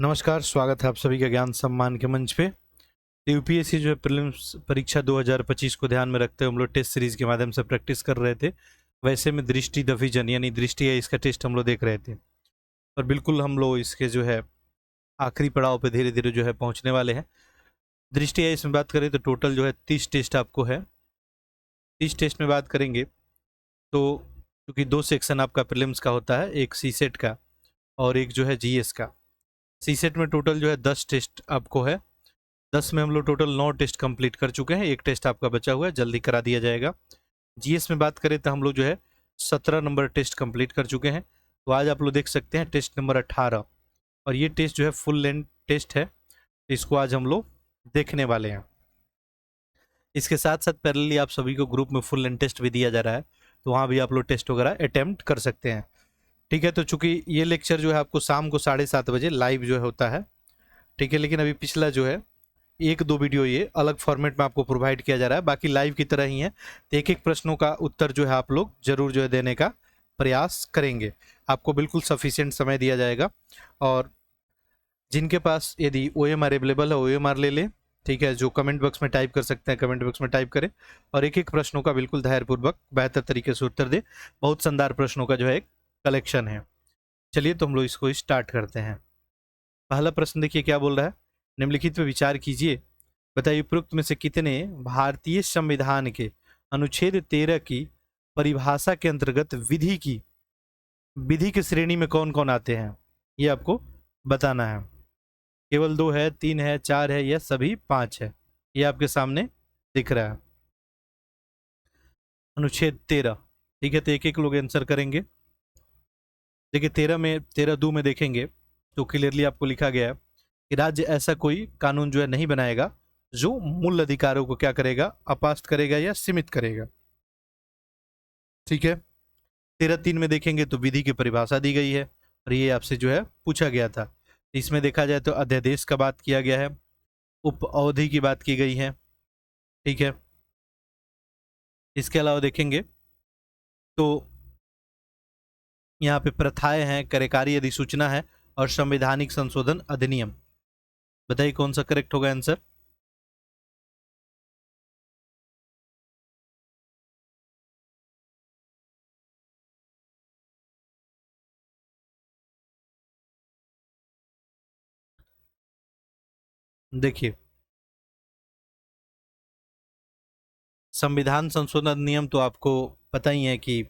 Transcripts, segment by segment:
नमस्कार, स्वागत है आप सभी का ज्ञान सम्मान के मंच पे। यूपीएससी जो है प्रीलिम्स परीक्षा 2025 को ध्यान में रखते हुए हम लोग टेस्ट सीरीज के माध्यम से प्रैक्टिस कर रहे थे। वैसे में दृष्टि डिवीजन यानी दृष्टि है, इसका टेस्ट हम लोग देख रहे थे और बिल्कुल हम लोग इसके जो है आखिरी पड़ाव पे धीरे धीरे जो है पहुंचने वाले हैं। दृष्टि है इसमें बात करें तो टोटल जो है 30 टेस्ट आपको है। 30 टेस्ट में बात करेंगे तो क्योंकि 2 सेक्शन आपका प्रीलिम्स का होता है, एक सी सेट का और एक जो है जीएस का। सी सेट में टोटल जो है 10 टेस्ट आपको है। 10 में हम लोग टोटल 9 टेस्ट कंप्लीट कर चुके हैं, एक टेस्ट आपका बचा हुआ है, जल्दी करा दिया जाएगा। जीएस में बात करें तो हम लोग जो है 17 नंबर टेस्ट कंप्लीट कर चुके हैं। तो आज आप लोग देख सकते हैं टेस्ट नंबर 18 और ये टेस्ट जो है फुल लेंथ टेस्ट है, इसको आज हम लोग देखने वाले हैं। इसके साथ साथ पैरेलली आप सभी को ग्रुप में फुल लेंथ टेस्ट भी दिया जा रहा है, तो वहाँ भी आप लोग टेस्ट वगैरह अटेम्प्ट कर सकते हैं। ठीक है, तो चूंकि ये लेक्चर जो है आपको शाम को 7:30 बजे लाइव जो है होता है। ठीक है, लेकिन अभी पिछला जो है 1-2 वीडियो ये अलग फॉर्मेट में आपको प्रोवाइड किया जा रहा है, बाकी लाइव की तरह ही है। तो एक एक प्रश्नों का उत्तर जो है आप लोग जरूर जो है देने का प्रयास करेंगे। आपको बिल्कुल सफिशिएंट समय दिया जाएगा और जिनके पास यदि OMR अवेलेबल है OMR ले लें। ठीक है, जो कमेंट बॉक्स में टाइप कर सकते हैं कमेंट बॉक्स में टाइप करें और एक एक प्रश्नों का बिल्कुल धैर्यपूर्वक बेहतर तरीके से उत्तर दे। बहुत शानदार प्रश्नों का जो है एक कलेक्शन है। चलिए तो हम लोग इसको स्टार्ट करते हैं। पहला प्रश्न देखिए क्या बोल रहा है। निम्नलिखित पे विचार कीजिए, बताइए उपरोक्त में से कितने भारतीय संविधान के अनुच्छेद 13 की परिभाषा के अंतर्गत विधि की श्रेणी में कौन कौन आते हैं, ये आपको बताना है। केवल 2 है, 3 है, 4 है या सभी 5 है, ये आपके सामने दिख रहा है। अनुच्छेद 13। ठीक है, तो एक एक लोग आंसर करेंगे। देखिए 13(2) में देखेंगे तो क्लियरली आपको लिखा गया है कि राज्य ऐसा कोई कानून जो है नहीं बनाएगा जो मूल अधिकारों को क्या करेगा, अपास्त करेगा या सीमित करेगा। ठीक है, 13(3) में देखेंगे तो विधि की परिभाषा दी गई है और ये आपसे जो है पूछा गया था। इसमें देखा जाए तो अध्यादेश का बात किया गया है, उप अवधि की बात की गई है। ठीक है, इसके अलावा देखेंगे तो यहाँ पे प्रथाएं हैं, कार्यकारी अधिसूचना है और संवैधानिक संशोधन अधिनियम। बताइए कौन सा करेक्ट होगा आंसर। देखिए संविधान संशोधन नियम तो आपको पता ही है कि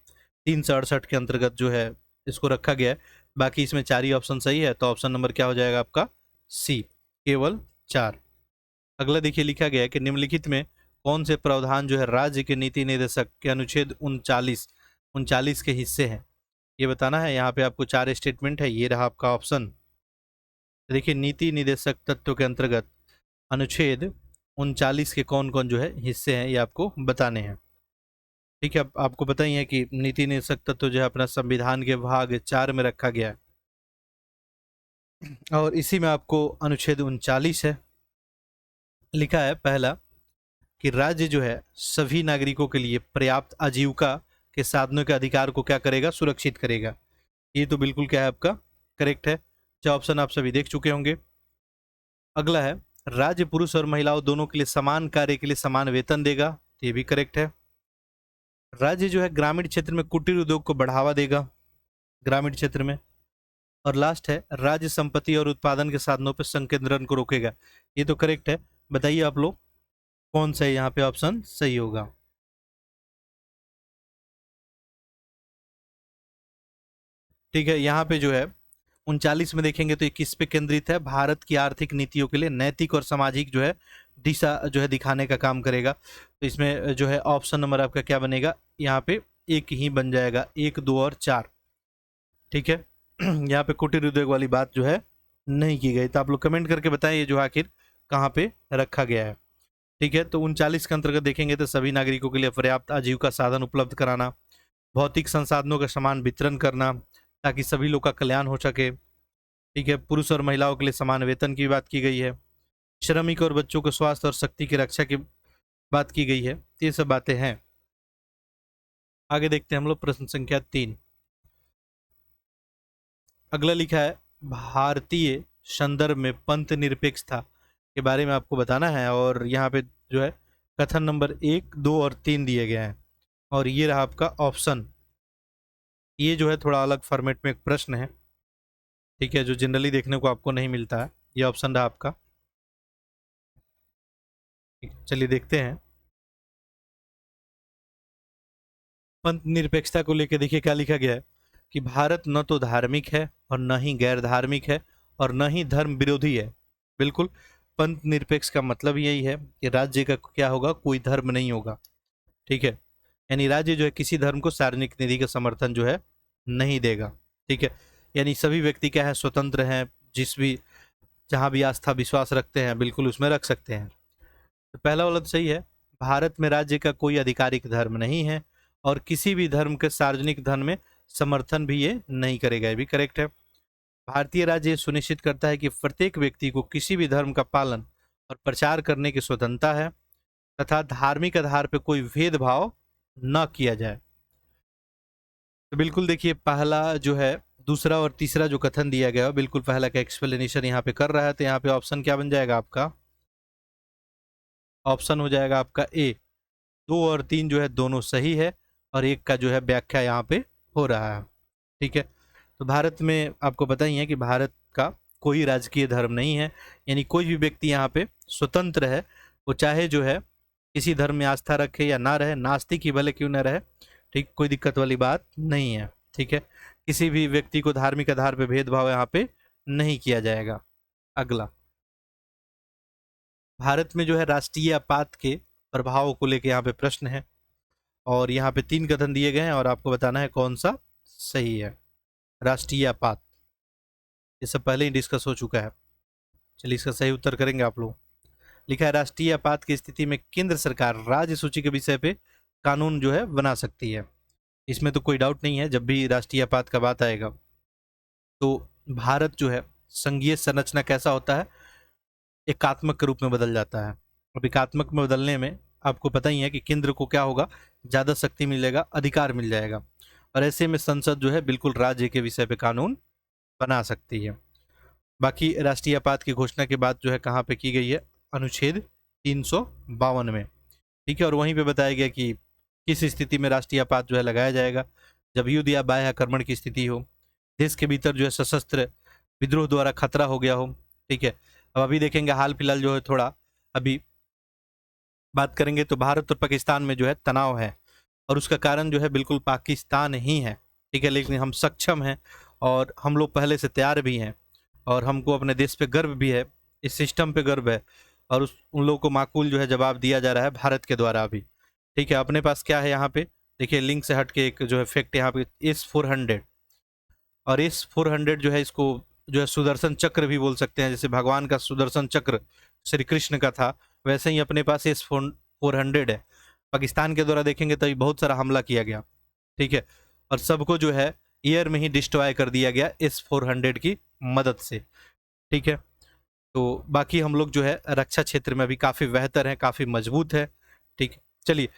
368 के अंतर्गत जो है इसको रखा गया है। बाकी इसमें 4 ही ऑप्शन सही है, तो ऑप्शन नंबर क्या हो जाएगा आपका सी, केवल 4। अगला देखिए लिखा गया है कि निम्नलिखित में कौन से प्रावधान जो है राज्य के नीति निर्देशक के अनुच्छेद 39 के हिस्से हैं, ये बताना है। यहाँ पे आपको 4 स्टेटमेंट है, ये रहा आपका ऑप्शन। देखिए नीति निर्देशक तत्व के अंतर्गत अनुच्छेद 39 के कौन कौन जो है हिस्से हैं, ये आपको बताने हैं। ठीक है, आपको पता ही है कि नीति निर्देशक तत्व जो है अपना संविधान के भाग 4 में रखा गया है और इसी में आपको अनुच्छेद 39 है, लिखा है पहला कि राज्य जो है सभी नागरिकों के लिए पर्याप्त आजीविका के साधनों के अधिकार को क्या करेगा, सुरक्षित करेगा। ये तो बिल्कुल क्या है आपका करेक्ट है। जो ऑप्शन आप सभी देख चुके होंगे। अगला है राज्य पुरुष और महिलाओं दोनों के लिए समान कार्य के लिए समान वेतन देगा, ये भी करेक्ट है। राज्य जो है ग्रामीण क्षेत्र में कुटीर उद्योग को बढ़ावा देगा, ग्रामीण क्षेत्र में। और लास्ट है राज्य संपत्ति और उत्पादन के साधनों पर संकेंद्रण को रोकेगा, ये तो करेक्ट है। बताइए आप लोग कौन सा यहाँ पे ऑप्शन सही होगा। ठीक है, यहाँ पे जो है 39 में देखेंगे तो ये किस पे केंद्रित है, भारत की आर्थिक नीतियों के लिए नैतिक और सामाजिक जो है दिशा जो है दिखाने का काम करेगा। तो इसमें जो है ऑप्शन नंबर आपका क्या बनेगा, यहाँ पे एक ही बन जाएगा, 1, 2 और 4। ठीक है, यहाँ पे कुटीर उद्योग वाली बात जो है नहीं की गई, तो आप लोग कमेंट करके बताएं ये जो आखिर कहाँ पे रखा गया है। ठीक है, तो 39 के अंतर्गत देखेंगे तो सभी नागरिकों के लिए पर्याप्त आजीविका साधन उपलब्ध कराना, भौतिक संसाधनों का समान वितरण करना ताकि सभी लोग का कल्याण हो सके। ठीक है, पुरुष और महिलाओं के लिए समान वेतन की बात की गई है, श्रमिक और बच्चों के स्वास्थ्य और शक्ति की रक्षा की बात की गई है। तो ये सब बातें हैं। आगे देखते हैं हम लोग प्रश्न संख्या 3। अगला लिखा है भारतीय संदर्भ में पंथ निरपेक्षता के बारे में आपको बताना है। और यहाँ पे जो है कथन नंबर 1, 2 और 3 दिए गए हैं। और ये रहा आपका ऑप्शन। ये जो है थोड़ा अलग फॉर्मेट में एक प्रश्न है, ठीक है, जो जनरली देखने को आपको नहीं मिलता है। ये ऑप्शन रहा आपका। चलिए देखते हैं। पंथ निरपेक्षता को लेकर देखिए क्या लिखा गया है कि भारत न तो धार्मिक है और न ही गैर धार्मिक है और न ही धर्म विरोधी है। बिल्कुल, पंथ निरपेक्ष का मतलब यही है कि राज्य का क्या होगा, कोई धर्म नहीं होगा, ठीक है। यानी राज्य जो है किसी धर्म को सार्वजनिक निधि का समर्थन जो है नहीं देगा, ठीक है। यानी सभी व्यक्ति क्या है, स्वतंत्र हैं, जिस भी जहाँ भी आस्था विश्वास रखते हैं बिल्कुल उसमें रख सकते हैं। तो पहला वाला तो सही है। भारत में राज्य का कोई आधिकारिक धर्म नहीं है और किसी भी धर्म के सार्वजनिक धन में समर्थन भी ये नहीं करेगा, ये भी करेक्ट है। भारतीय राज्य सुनिश्चित करता है कि प्रत्येक व्यक्ति को किसी भी धर्म का पालन और प्रचार करने की स्वतंत्रता है तथा धार्मिक आधार पर कोई भेदभाव न किया जाए। तो बिल्कुल देखिए, पहला जो है, दूसरा और तीसरा जो कथन दिया गया है बिल्कुल पहला का एक्सप्लेनेशन यहाँ पे कर रहा है। तो यहाँ पे ऑप्शन क्या बन जाएगा आपका, ऑप्शन हो जाएगा आपका ए। 2 और 3 जो है दोनों सही है और एक का जो है व्याख्या यहाँ पे हो रहा है, ठीक है। तो भारत में आपको पता ही है कि भारत का कोई राजकीय धर्म नहीं है, यानी कोई भी व्यक्ति यहाँ पे स्वतंत्र है। वो चाहे जो है किसी धर्म में आस्था रखे या ना रहे, नास्तिक ही भले क्यों ना रहे, ठीक, कोई दिक्कत वाली बात नहीं है, ठीक है। किसी भी व्यक्ति को धार्मिक आधार पर भेदभाव यहाँ पे नहीं किया जाएगा। अगला, भारत में जो है राष्ट्रीय आपात के प्रभाव को लेकर यहाँ पे प्रश्न है और यहाँ पे 3 कथन दिए गए हैं और आपको बताना है कौन सा सही है। राष्ट्रीय आपात, ये सब पहले ही डिस्कस हो चुका है। चलिए इसका सही उत्तर करेंगे आप लोग। लिखा है राष्ट्रीय आपात की स्थिति में केंद्र सरकार राज्य सूची के विषय पे कानून जो है बना सकती है। इसमें तो कोई डाउट नहीं है, जब भी राष्ट्रीय आपात का बात आएगा तो भारत जो है संघीय संरचना कैसा होता है, एकात्मक के रूप में बदल जाता है। अब एकात्मक में बदलने में आपको पता ही है कि केंद्र को क्या होगा, ज़्यादा शक्ति मिलेगा, अधिकार मिल जाएगा और ऐसे में संसद जो है बिल्कुल राज्य के विषय पे कानून बना सकती है। बाकी राष्ट्रीय आपात की घोषणा के बाद जो है कहाँ पे की गई है, अनुच्छेद 352 में, ठीक है। और वहीं पे बताया गया कि किस स्थिति में राष्ट्रीय आपात जो है लगाया जाएगा, जब युद्ध या बाह्य आक्रमण की स्थिति हो, देश के भीतर जो है सशस्त्र विद्रोह द्वारा खतरा हो गया हो, ठीक है। अब अभी देखेंगे हाल फिलहाल जो है थोड़ा अभी बात करेंगे तो भारत और पाकिस्तान में जो है तनाव है और उसका कारण जो है बिल्कुल पाकिस्तान ही है, ठीक है। लेकिन हम सक्षम हैं और हम लोग पहले से तैयार भी हैं और हमको अपने देश पे गर्व भी है, इस सिस्टम पे गर्व है और उन लोगों को माकूल जो है जवाब दिया जा रहा है भारत के द्वारा अभी, ठीक है। अपने पास क्या है यहाँ पे देखिए, लिंक से हट के एक जो है फैक्ट यहाँ पे S-400, और S-400 जो है इसको जो है सुदर्शन चक्र भी बोल सकते हैं। जैसे भगवान का सुदर्शन चक्र श्री कृष्ण का था, वैसे ही अपने पास S-400 है। पाकिस्तान के द्वारा देखेंगे तो बहुत सारा हमला किया गया, ठीक है, और सबको जो है एयर में ही डिस्ट्रॉय कर दिया गया S-400 की मदद से, ठीक है। तो बाकी हम लोग जो है रक्षा क्षेत्र में अभी काफ़ी बेहतर हैं, काफ़ी मजबूत है, ठीक है। चलिए,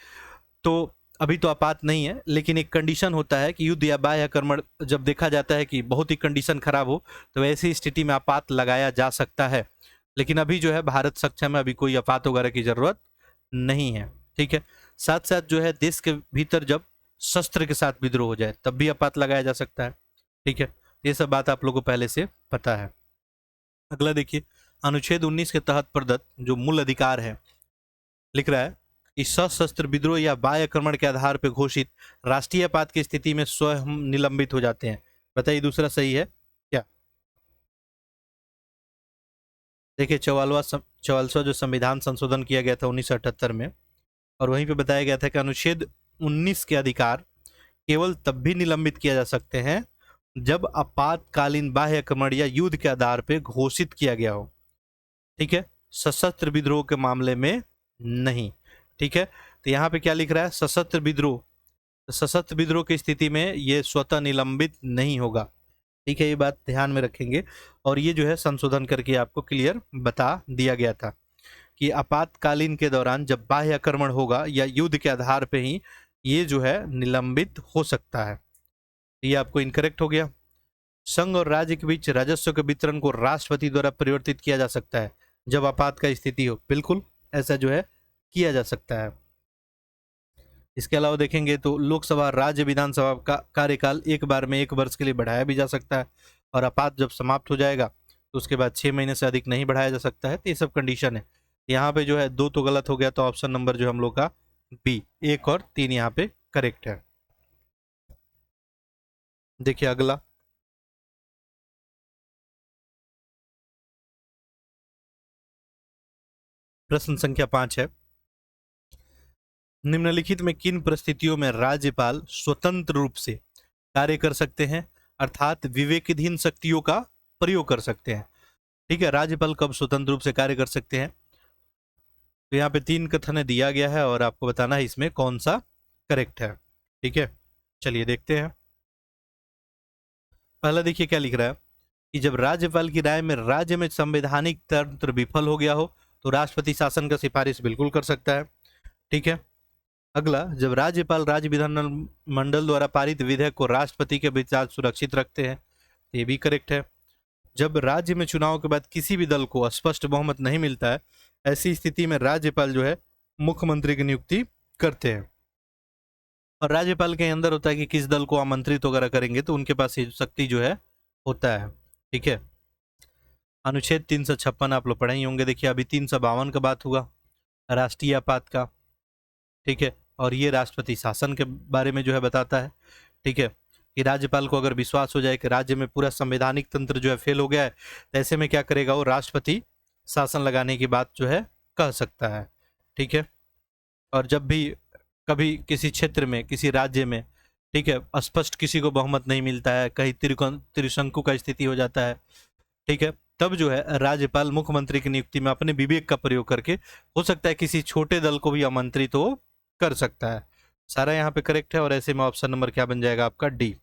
तो अभी तो आपात नहीं है, लेकिन एक कंडीशन होता है कि युद्ध या बाह्य आक्रमण जब देखा जाता है कि बहुत ही कंडीशन खराब हो तो ऐसी स्थिति में आपात लगाया जा सकता है। लेकिन अभी जो है भारत सक्षम है, अभी कोई आपात वगैरह की जरूरत नहीं है, ठीक है। साथ साथ जो है देश के भीतर जब शस्त्र के साथ विद्रोह हो जाए तब भी आपात लगाया जा सकता है, ठीक है। ये सब बात आप लोगों को पहले से पता है। अगला देखिए, अनुच्छेद 19 के तहत प्रदत्त जो मूल अधिकार है, लिख रहा है कि सशस्त्र विद्रोह या बाह्य आक्रमण के आधार पर घोषित राष्ट्रीय आपात की स्थिति में स्वयं निलंबित हो जाते हैं। बताइए दूसरा सही है क्या? देखिए, 44वां जो संविधान संशोधन किया गया था 1978 में, और वहीं पे बताया गया था कि अनुच्छेद 19 के अधिकार केवल तब भी निलंबित किया जा सकते हैं जब आपातकालीन बाह्य आक्रमण या युद्ध के आधार पर घोषित किया गया हो, ठीक है, सशस्त्र विद्रोह के मामले में नहीं, ठीक है। तो यहाँ पे क्या लिख रहा है, सशस्त्र विद्रोह, तो सशस्त्र विद्रोह की स्थिति में ये स्वतः निलंबित नहीं होगा, ठीक है। ये बात ध्यान में रखेंगे और ये जो है संशोधन करके आपको क्लियर बता दिया गया था कि आपातकालीन के दौरान जब बाह्य आक्रमण होगा या युद्ध के आधार पे ही ये जो है निलंबित हो सकता है। ये आपको इनकरेक्ट हो गया। संघ और राज्य के बीच राजस्व के वितरण को राष्ट्रपति द्वारा परिवर्तित किया जा सकता है जब आपात का स्थिति हो। बिल्कुल ऐसा जो है किया जा सकता है। इसके अलावा देखेंगे तो लोकसभा राज्य विधानसभा का कार्यकाल एक बार में 1 वर्ष के लिए बढ़ाया भी जा सकता है, और आपात जब समाप्त हो जाएगा तो उसके बाद 6 महीने से अधिक नहीं बढ़ाया जा सकता है। तो ये सब कंडीशन है। यहाँ पे जो है 2 तो गलत हो गया, तो ऑप्शन नंबर जो हम लोग का बी 1 और 3 यहाँ पे करेक्ट है। देखिए अगला प्रश्न संख्या 5 है, निम्नलिखित में किन परिस्थितियों में राज्यपाल स्वतंत्र रूप से कार्य कर सकते हैं, अर्थात विवेकाधीन शक्तियों का प्रयोग कर सकते हैं। ठीक है, राज्यपाल कब स्वतंत्र रूप से कार्य कर सकते हैं? तो यहाँ पे 3 कथन दिया गया है और आपको बताना है इसमें कौन सा करेक्ट है। ठीक है, चलिए देखते हैं। पहला देखिए क्या लिख रहा है कि जब राज्यपाल की राय में राज्य में संवैधानिक तंत्र विफल हो गया हो तो राष्ट्रपति शासन का सिफारिश बिल्कुल कर सकता है। ठीक है, अगला, जब राज्यपाल राज्य विधानमंडल द्वारा पारित विधेयक को राष्ट्रपति के विचार सुरक्षित रखते हैं, ये भी करेक्ट है। जब राज्य में चुनाव के बाद किसी भी दल को स्पष्ट बहुमत नहीं मिलता है, ऐसी स्थिति में राज्यपाल जो है मुख्यमंत्री की नियुक्ति करते हैं, और राज्यपाल के अंदर होता है कि किस दल को आमंत्रित वगैरह करेंगे, तो उनके पास ये शक्ति जो है होता है। ठीक है, अनुच्छेद 356 आप लोग पढ़े ही होंगे। देखिए अभी 352 का बात हुआ, राष्ट्रीय आपात का। ठीक है, और ये राष्ट्रपति शासन के बारे में जो है बताता है। ठीक है, कि राज्यपाल को अगर विश्वास हो जाए कि राज्य में पूरा संवैधानिक तंत्र जो है फेल हो गया है, तो ऐसे में क्या करेगा वो, राष्ट्रपति शासन लगाने की बात जो है कह सकता है। ठीक है, और जब भी कभी किसी क्षेत्र में किसी राज्य में, ठीक है, स्पष्ट किसी को बहुमत नहीं मिलता है, कहीं त्रिशंकु का स्थिति हो जाता है, ठीक है, तब जो है राज्यपाल मुख्यमंत्री की नियुक्ति में अपने विवेक का प्रयोग करके हो सकता है किसी छोटे दल को भी आमंत्रित हो कर सकता है। सारा यहाँ पे करेक्ट है, और ऐसे में ऑप्शन नंबर क्या बन जाएगा आपका डी।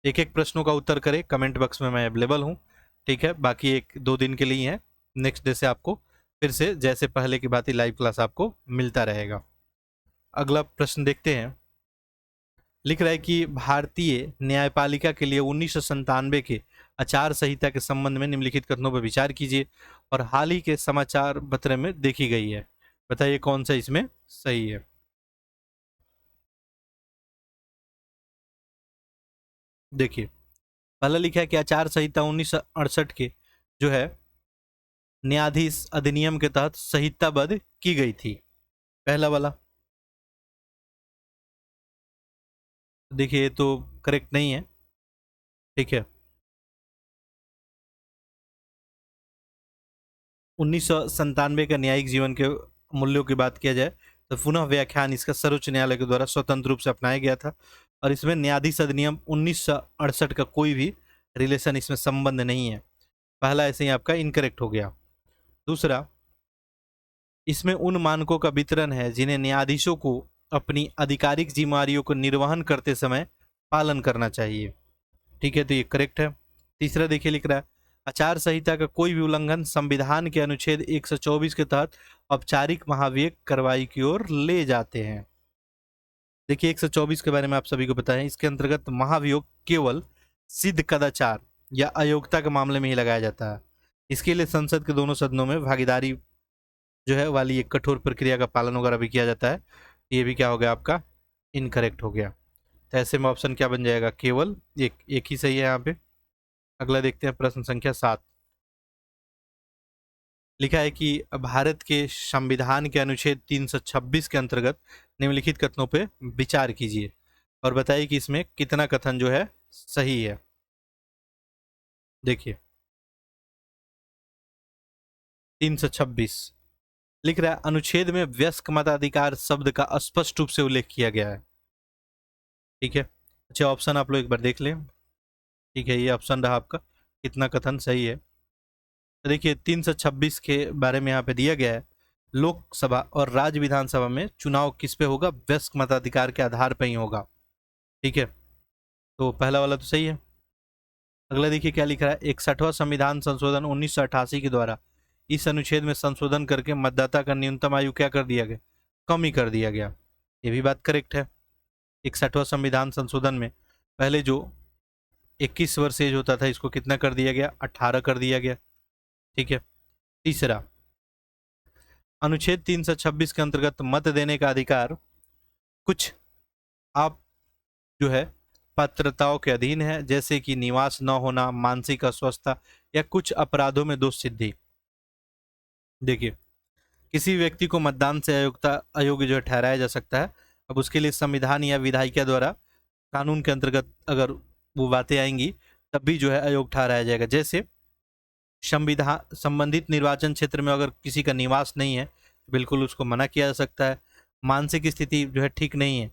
एक एक प्रश्नों का उत्तर करें, कमेंट बॉक्स में मैं अवेलेबल हूँ। ठीक है, बाकी 1-2 दिन के लिए है, नेक्स्ट डे से आपको फिर से जैसे पहले की बात ही लाइव क्लास आपको मिलता रहेगा। अगला प्रश्न देखते हैं। लिख रहा है कि भारतीय न्यायपालिका के लिए 1997 के आचार संहिता के संबंध में निम्नलिखित कथनों पर विचार कीजिए और हाल ही के समाचार पत्र में देखी गई है। बताइए कौन सा इसमें सही है। देखिए पहला लिखा है कि आचार संहिता 1968 के जो है न्यायाधीश अधिनियम के तहत संहिताबद्ध की गई थी, पहला वाला। देखिए ये तो करेक्ट नहीं है। ठीक है, 1997 का न्यायिक जीवन के मूल्यों की बात किया जाए तो पुनः व्याख्यान इसका सर्वोच्च न्यायालय के द्वारा स्वतंत्र रूप से अपनाया गया था, और इसमें न्यायाधीश अधिनियम 1968 का कोई भी रिलेशन इसमें संबंध नहीं है। पहला ऐसे ही आपका इनकरेक्ट हो गया। दूसरा, इसमें उन मानकों का वितरण है जिन्हें न्यायाधीशों को अपनी आधिकारिक जिम्मेदारियों को निर्वहन करते समय पालन करना चाहिए। ठीक है, तो ये करेक्ट है। तीसरा देखिए लिख रहा है आचार संहिता का कोई भी उल्लंघन संविधान के अनुच्छेद 124 के तहत औपचारिक महाभियोग कार्रवाई की ओर ले जाते हैं। देखिए 124 के बारे में आप सभी को पता है, इसके अंतर्गत महाभियोग केवल सिद्ध कदाचार या अयोग्यता के मामले में ही लगाया जाता है। इसके लिए संसद के दोनों सदनों में भागीदारी जो है वाली एक कठोर प्रक्रिया का पालन वगैरह भी किया जाता है। ये भी क्या हो गया आपका इनकरेक्ट हो गया। तो ऐसे में ऑप्शन क्या बन जाएगा, केवल एक ही सही है यहाँ पे। अगला देखते हैं प्रश्न संख्या 7। लिखा है कि भारत के संविधान के अनुच्छेद 326 के अंतर्गत निम्नलिखित कथनों पे विचार कीजिए और बताइए कि इसमें कितना कथन जो है सही है। देखिए 326 लिख रहा है अनुच्छेद में वयस्क मताधिकार शब्द का स्पष्ट रूप से उल्लेख किया गया है। ठीक है, अच्छा ऑप्शन आप लोग एक बार देख लें। ठीक है, ये ऑप्शन रहा आपका, कितना कथन सही है। तो देखिए 326 के बारे में यहाँ पे दिया गया है, लोकसभा और राज्य विधानसभा में चुनाव किस पे होगा, वयस्क मताधिकार के आधार पर ही होगा। ठीक है, तो पहला वाला तो सही है। अगला देखिए क्या लिख रहा है, 61वां संविधान संशोधन 1988 के द्वारा इस अनुच्छेद में संशोधन करके मतदाता का न्यूनतम आयु क्या कर दिया गया, कम ही कर दिया गया। ये भी बात करेक्ट है। 61वां संविधान संशोधन में पहले जो 21 वर्ष एज होता था, इसको कितना कर दिया गया, 18 कर दिया गया। ठीक है। तीसरा, अनुच्छेद 326 के अंतर्गत मत देने का अधिकार कुछ आप जो है पात्रताओं के अधीन है, जैसे कि निवास न होना, मानसिक अस्वस्थता या कुछ अपराधों में दोष सिद्धि। देखिए, किसी व्यक्ति को मतदान से अयोग्य जो है ठहराया जा सकता है। अब उसके लिए संविधान या विधायिका द्वारा कानून के अंतर्गत अगर वो बातें आएंगी तब भी जो है अयोग्य ठहराया जाएगा। जैसे संविधान संबंधित निर्वाचन क्षेत्र में अगर किसी का निवास नहीं है तो बिल्कुल उसको मना किया जा सकता है। मानसिक स्थिति जो है ठीक नहीं है,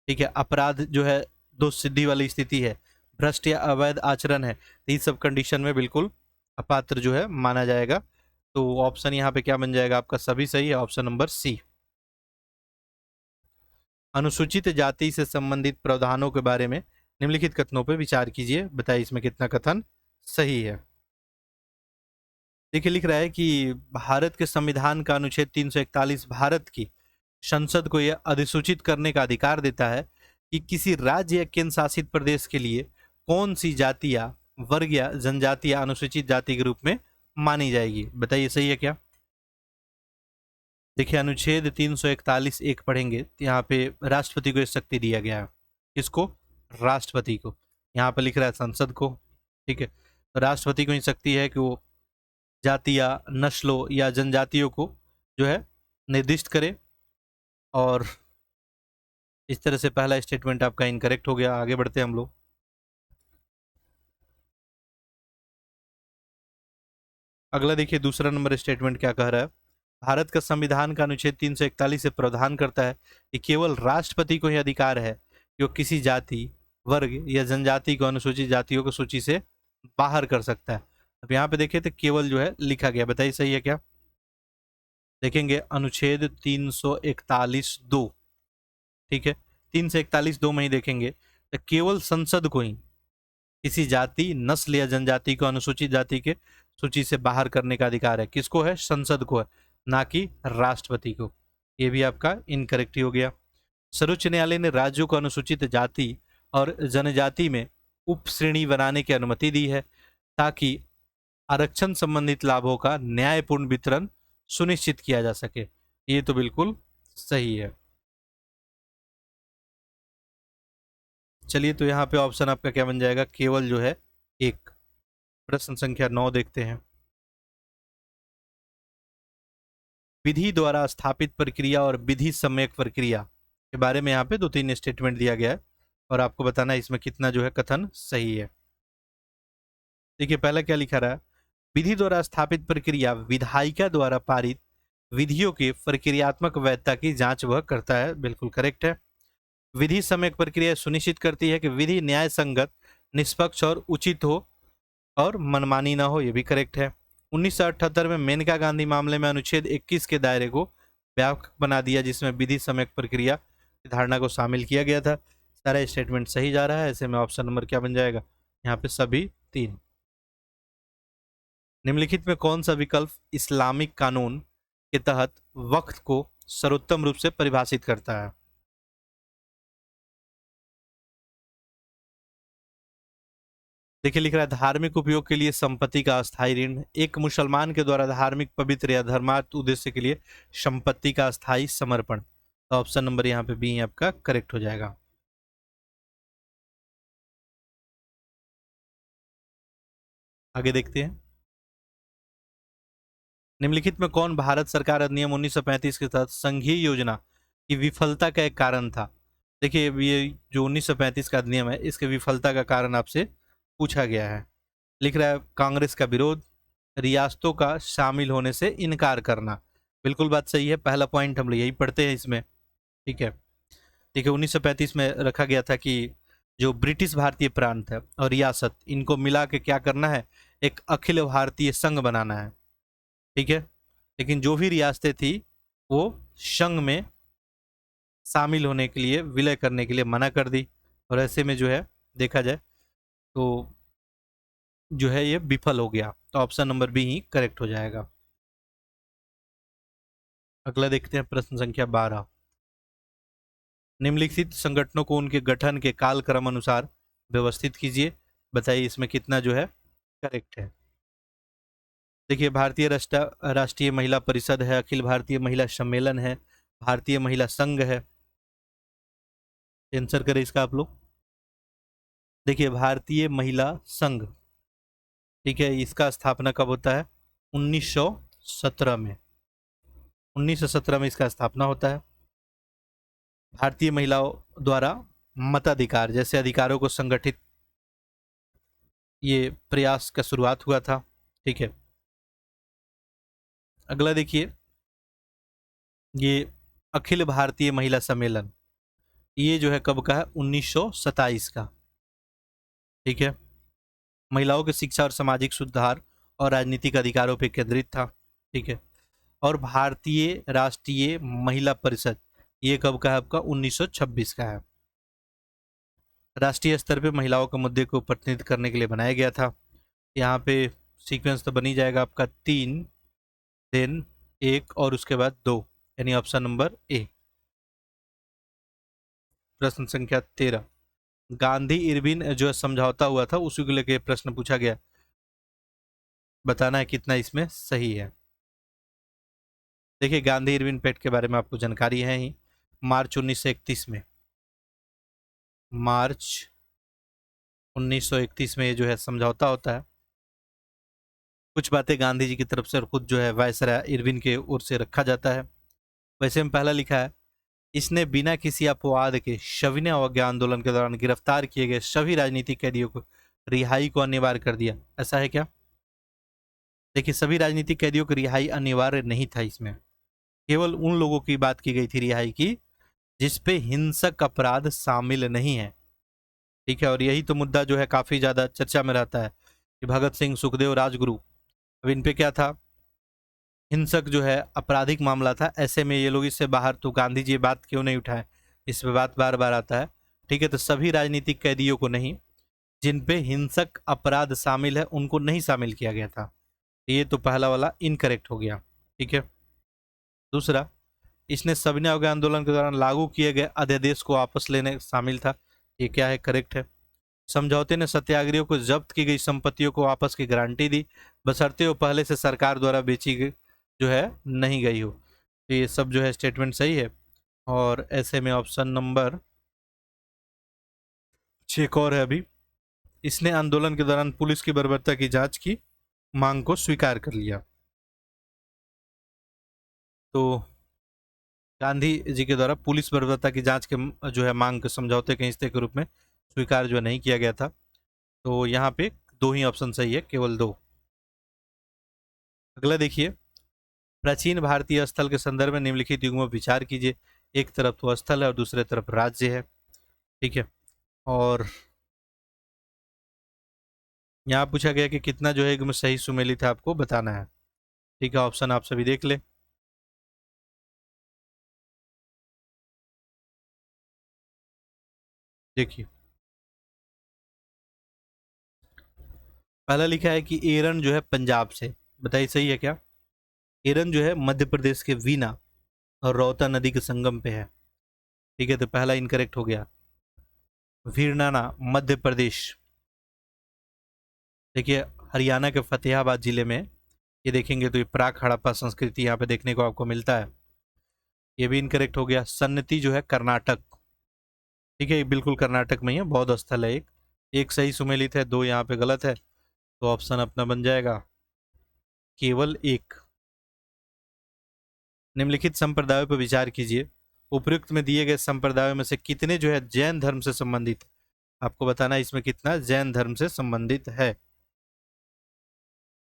ठीक है, अपराध जो है दोष सिद्धि वाली स्थिति है, भ्रष्ट या अवैध आचरण है, तो इस सब कंडीशन में बिल्कुल अपात्र जो है माना जाएगा। तो ऑप्शन यहाँ पे क्या बन जाएगा आपका, सभी सही है, ऑप्शन नंबर सी। अनुसूचित जाति से संबंधित प्रावधानों के बारे में निम्नलिखित कथनों पर विचार कीजिए, बताइए इसमें कितना कथन सही है। देखिए, लिख रहा है कि भारत के संविधान का अनुच्छेद 341 भारत की संसद को यह अधिसूचित करने का अधिकार देता है कि किसी राज्य या केंद्र शासित प्रदेश के लिए कौन सी जाति या वर्ग या जनजाति या अनुसूचित जाति के रूप में मानी जाएगी। बताइए सही है क्या। देखिए, अनुच्छेद 341 एक पढ़ेंगे तो यहाँ पे राष्ट्रपति को यह शक्ति दिया गया है। किसको, राष्ट्रपति को। यहाँ पे लिख रहा है संसद को। ठीक है, तो राष्ट्रपति को ही शक्ति है कि वो जाति या नस्लों या जनजातियों को जो है निर्दिष्ट करे। और इस तरह से पहला स्टेटमेंट आपका इनकरेक्ट हो गया। आगे बढ़ते हैं हम लोग। अगला देखिए, दूसरा नंबर स्टेटमेंट क्या कह रहा है। भारत का संविधान का अनुच्छेद 341 से प्रावधान करता है कि केवल राष्ट्रपति को ही अधिकार है कि वो किसी जाति, वर्ग या जनजाति को, अनुसूचित जातियों को सूची से बाहर कर सकता है। अब यहाँ पे देखिए तो केवल जो है लिखा गया, बताइए सही है क्या। देखेंगे अनुच्छेद 341(2), ठीक है, 341(2) में ही देखेंगे तो केवल संसद को ही किसी जाति, नस्ल या जनजाति को अनुसूचित जाति के सूची से बाहर करने का अधिकार है। किसको है, संसद को है, ना कि राष्ट्रपति को। ये भी आपका इनकरेक्ट हो गया। सर्वोच्च न्यायालय ने राज्यों को अनुसूचित जाति और जनजाति में उप श्रेणी बनाने की अनुमति दी है ताकि आरक्षण संबंधित लाभों का न्यायपूर्ण वितरण सुनिश्चित किया जा सके। ये तो बिल्कुल सही है। चलिए, तो यहाँ पे ऑप्शन आपका क्या बन जाएगा, केवल जो है एक। प्रश्न संख्या 9 देखते हैं। विधि द्वारा स्थापित प्रक्रिया और विधि सम्यक प्रक्रिया के बारे में यहाँ पे 2-3 स्टेटमेंट दिया गया है और आपको बताना है इसमें कितना जो है कथन सही है। देखिए, पहला क्या लिखा रहा है, विधि द्वारा स्थापित प्रक्रिया विधायिका द्वारा पारित विधियों की प्रक्रियात्मक वैधता की जांच वह करता है। बिल्कुल करेक्ट है। विधि सम्यक प्रक्रिया सुनिश्चित करती है कि विधि न्याय संगत, निष्पक्ष और उचित हो और मनमानी ना हो। यह भी करेक्ट है। 1978 में मेनका गांधी मामले में अनुच्छेद 21 के दायरे को व्यापक बना दिया, जिसमें विधि सम्यक प्रक्रिया की धारणा को शामिल किया गया था। सारा स्टेटमेंट सही जा रहा है। ऐसे में ऑप्शन नंबर क्या बन जाएगा, यहाँ पे सभी 3। निम्नलिखित में कौन सा विकल्प इस्लामिक कानून के तहत वक्फ को सर्वोत्तम रूप से परिभाषित करता है। देखिए, लिख रहा है धार्मिक उपयोग के लिए संपत्ति का अस्थायी ऋण। एक मुसलमान के द्वारा धार्मिक, पवित्र या धर्मार्थ उद्देश्य के लिए संपत्ति का अस्थायी समर्पण। तो ऑप्शन नंबर यहाँ पे बी आपका करेक्ट हो जाएगा। आगे देखते हैं। निम्नलिखित में कौन भारत सरकार अधिनियम 1935 के तहत संघीय योजना की विफलता का एक कारण था। देखिए, ये जो 1935 का अधिनियम है इसके विफलता का कारण आपसे पूछा गया है। लिख रहा है कांग्रेस का विरोध, रियासतों का शामिल होने से इनकार करना। बिल्कुल बात सही है। पहला पॉइंट हम लोग यही पढ़ते हैं इसमें। ठीक है, देखिए 1935 में रखा गया था कि जो ब्रिटिश भारतीय प्रांत है और रियासत, इनको मिला के क्या करना है, एक अखिल भारतीय संघ बनाना है। ठीक है, लेकिन जो भी रियासतें थी वो संघ में शामिल होने के लिए, विलय करने के लिए मना कर दी। और ऐसे में जो है देखा जाए तो जो है ये विफल हो गया। तो ऑप्शन नंबर बी ही करेक्ट हो जाएगा। अगला देखते हैं प्रश्न संख्या 12। निम्नलिखित संगठनों को उनके गठन के कालक्रम अनुसार व्यवस्थित कीजिए। बताइए इसमें कितना जो है करेक्ट है। देखिए, भारतीय राष्ट्रीय महिला परिषद है, अखिल भारतीय महिला सम्मेलन है, भारतीय महिला संघ है। आंसर करें इसका आप लोग। देखिए, भारतीय महिला संघ, ठीक है, इसका स्थापना कब होता है? 1917 में। 1917 में इसका स्थापना होता है। भारतीय महिलाओं द्वारा मताधिकार जैसे अधिकारों को संगठित, ये प्रयास का शुरुआत हुआ था। ठीक है, अगला देखिए, ये अखिल भारतीय महिला सम्मेलन, ये जो है कब का है? 1927 का। ठीक है, महिलाओं की शिक्षा और सामाजिक सुधार और राजनीतिक अधिकारों पर केंद्रित था। ठीक है, और भारतीय राष्ट्रीय महिला परिषद, ये कब का है आपका? 1926 का है। राष्ट्रीय स्तर पे महिलाओं के मुद्दे को प्रतिनिधित्व करने के लिए बनाया गया था। यहाँ पे सीक्वेंस तो बनी जाएगा आपका 3, देन 1 और उसके बाद 2, यानी ऑप्शन नंबर ए। प्रश्न संख्या 13, गांधी इरविन जो समझौता हुआ था उसी को लेकर प्रश्न पूछा गया, बताना है कितना इसमें सही है। देखिए, गांधी इरविन पैक्ट के बारे में आपको जानकारी है ही। मार्च 1931 में, मार्च 1931 में ये जो है समझौता होता है। कुछ बातें गांधी जी की तरफ से और खुद जो है वायसराय इरविन के ओर से रखा जाता है। वैसे में पहला लिखा है, इसने बिना किसी अपवाद के सविनय अवज्ञा आंदोलन के दौरान गिरफ्तार किए गए सभी राजनीतिक कैदियों को रिहाई को अनिवार्य कर दिया। ऐसा है क्या? देखिए, सभी राजनीतिक कैदियों की रिहाई अनिवार्य नहीं था, इसमें केवल उन लोगों की बात की गई थी रिहाई की जिसपे हिंसक अपराध शामिल नहीं है। ठीक है, और यही तो मुद्दा जो है काफी ज्यादा चर्चा में रहता है कि भगत सिंह, सुखदेव, राजगुरु, अब इन पे क्या था? हिंसक जो है आपराधिक मामला था। ऐसे में ये लोग इससे बाहर, तो गांधी जी ये बात क्यों नहीं उठाए? इस पे बात बार बार आता है। ठीक है, तो सभी राजनीतिक कैदियों को नहीं, जिन पे हिंसक अपराध शामिल है उनको नहीं शामिल किया गया था। ये तो पहला वाला इनकरेक्ट हो गया। ठीक है, दूसरा, इसने सविनय अवज्ञा आंदोलन के दौरान लागू किए गए अध्यादेश को वापस लेने शामिल था। ये क्या है? करेक्ट है। समझौते ने सत्याग्रहियों को जब्त की गई संपत्तियों को वापस की गारंटी दी, बशर्ते वो पहले से सरकार द्वारा बेची गई जो है नहीं गई हो। तो ये सब जो है स्टेटमेंट सही है। और ऐसे में ऑप्शन नंबर 6 और है अभी, इसने आंदोलन के दौरान पुलिस की बर्बरता की जांच की मांग को स्वीकार कर लिया। तो गांधी जी के द्वारा पुलिस बर्बरता की जांच के जो है मांग के समझौते के हिस्से के रूप में स्वीकार जो नहीं किया गया था। तो यहाँ पे 2 ही ऑप्शन सही है, केवल 2। अगला देखिए, प्राचीन भारतीय स्थल के संदर्भ में निम्नलिखित युगों में विचार कीजिए। एक तरफ तो स्थल है और दूसरे तरफ राज्य है। ठीक है, और यहाँ पूछा गया कि कितना जो है युग में सही सुमेलित है, आपको बताना है। ठीक है, ऑप्शन आप सभी देख ले। देखिए, पहला लिखा है कि एरन जो है पंजाब से, बताइए सही है क्या? एरन जो है मध्य प्रदेश के वीना और रौता नदी के संगम पे है। ठीक है, तो पहला इनकरेक्ट हो गया। वीरनाना मध्य प्रदेश, देखिए हरियाणा के फतेहाबाद जिले में, ये देखेंगे तो ये प्राक हड़प्पा संस्कृति यहाँ पे देखने को आपको मिलता है। ये भी इनकरेक्ट हो गया। सन्नति जो है कर्नाटक। ठीक है, ये बिल्कुल कर्नाटक में ही है, बौद्ध स्थल है। एक सही सुमेलित है, 2 यहाँ पे गलत है। तो ऑप्शन अपना बन जाएगा केवल 1। निम्नलिखित संप्रदायों पर विचार कीजिए। उपयुक्त में दिए गए संप्रदायों में से कितने जो है जैन धर्म से संबंधित, आपको बताना है इसमें कितना जैन धर्म से संबंधित है।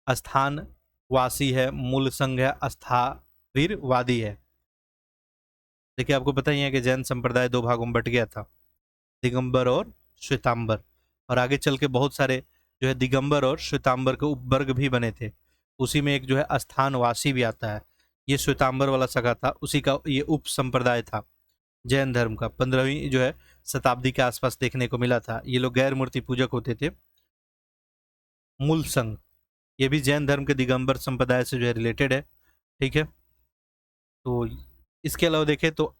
स्थान वासी है, मूल संघ है, अस्थावीरवादी है। देखिए, आपको पता ही है कि जैन संप्रदाय 2 भागों में बट गया था, दिगंबर और श्वेतांबर। और आगे चल के बहुत सारे जो है दिगंबर और श्वेतांबर के उपवर्ग भी बने थे। उसी में एक जो है स्थानवासी भी आता है। ये श्वेतांबर वाला सगा था, उसी का ये उप संप्रदाय था जैन धर्म का। 15वीं जो है शताब्दी के आसपास देखने को मिला था। ये लोग गैर मूर्ति पूजक होते थे। मूल संघ, ये भी जैन धर्म के दिगंबर संप्रदाय से जो है रिलेटेड है। ठीक है, तो इसके अलावा देखें तो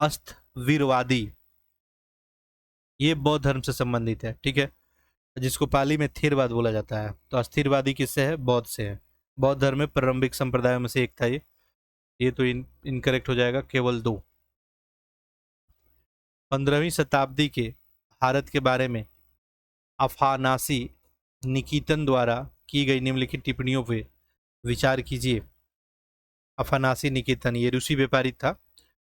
अस्थवीरवादी, ये बौद्ध धर्म से संबंधित है। ठीक है, जिसको पाली में थेरवाद बोला जाता है। तो अस्थिरवादी किससे है? बौद्ध से है। बौद्ध धर्म में प्रारंभिक संप्रदायों में से एक था ये तो इनकरेक्ट हो जाएगा, केवल दो। 15वीं शताब्दी के भारत के बारे में अफानासी निकितन द्वारा की गई निम्नलिखित टिप्पणियों पर विचार कीजिए। अफानासी निकेतन ये रूसी व्यापारी था,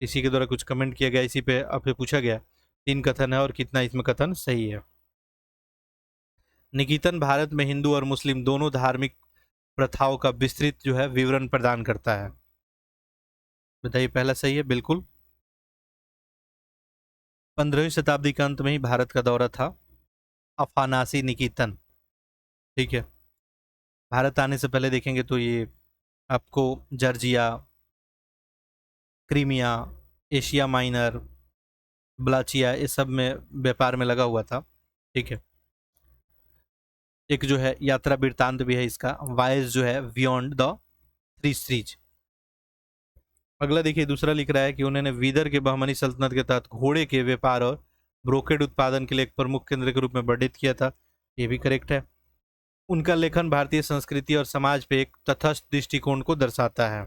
इसी के द्वारा कुछ कमेंट किया गया, इसी पे आपसे पूछा गया 3 कथन है और कितना इसमें कथन सही है। निकेतन भारत में हिंदू और मुस्लिम दोनों धार्मिक प्रथाओं का विस्तृत जो है विवरण प्रदान करता है। बताइए, पहला सही है बिल्कुल। 15वीं शताब्दी के अंत में ही भारत का दौरा था अफानासी निकेतन। ठीक है, भारत आने से पहले देखेंगे तो ये आपको जॉर्जिया, क्रीमिया, एशिया माइनर, ब्लाचिया, इस सब में व्यापार में लगा हुआ था। ठीक है, एक जो है यात्रा वृत्तांत भी है इसका, वाइज जो है बियॉन्ड द थ्री सीज। अगला देखिए, दूसरा लिख रहा है कि उन्होंने विदर के बहमनी सल्तनत के तहत घोड़े के व्यापार और ब्रोकेड उत्पादन के लिए एक प्रमुख केंद्र के रूप में वर्णित किया था। ये भी करेक्ट है। उनका लेखन भारतीय संस्कृति और समाज पे एक तटस्थ दृष्टिकोण को दर्शाता है।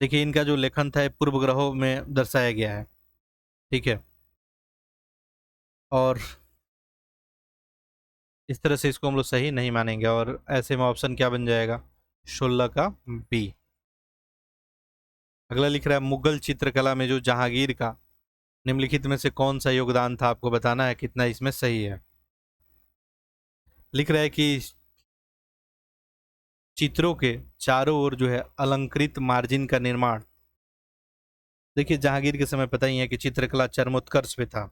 देखिए, इनका जो लेखन था पूर्व ग्रहों में दर्शाया गया है। ठीक है, और इस तरह से इसको हम लोग सही नहीं मानेंगे, और ऐसे में ऑप्शन क्या बन जाएगा? 16 का बी। अगला लिख रहा है, मुगल चित्रकला में जो जहांगीर का निम्नलिखित में से कौन सा योगदान था, आपको बताना है कितना इसमें सही है। लिख रहा है कि चित्रों के चारों ओर जो है अलंकृत मार्जिन का निर्माण। देखिए, जहांगीर के समय पता ही है कि चित्रकला चरमोत्कर्ष पे था।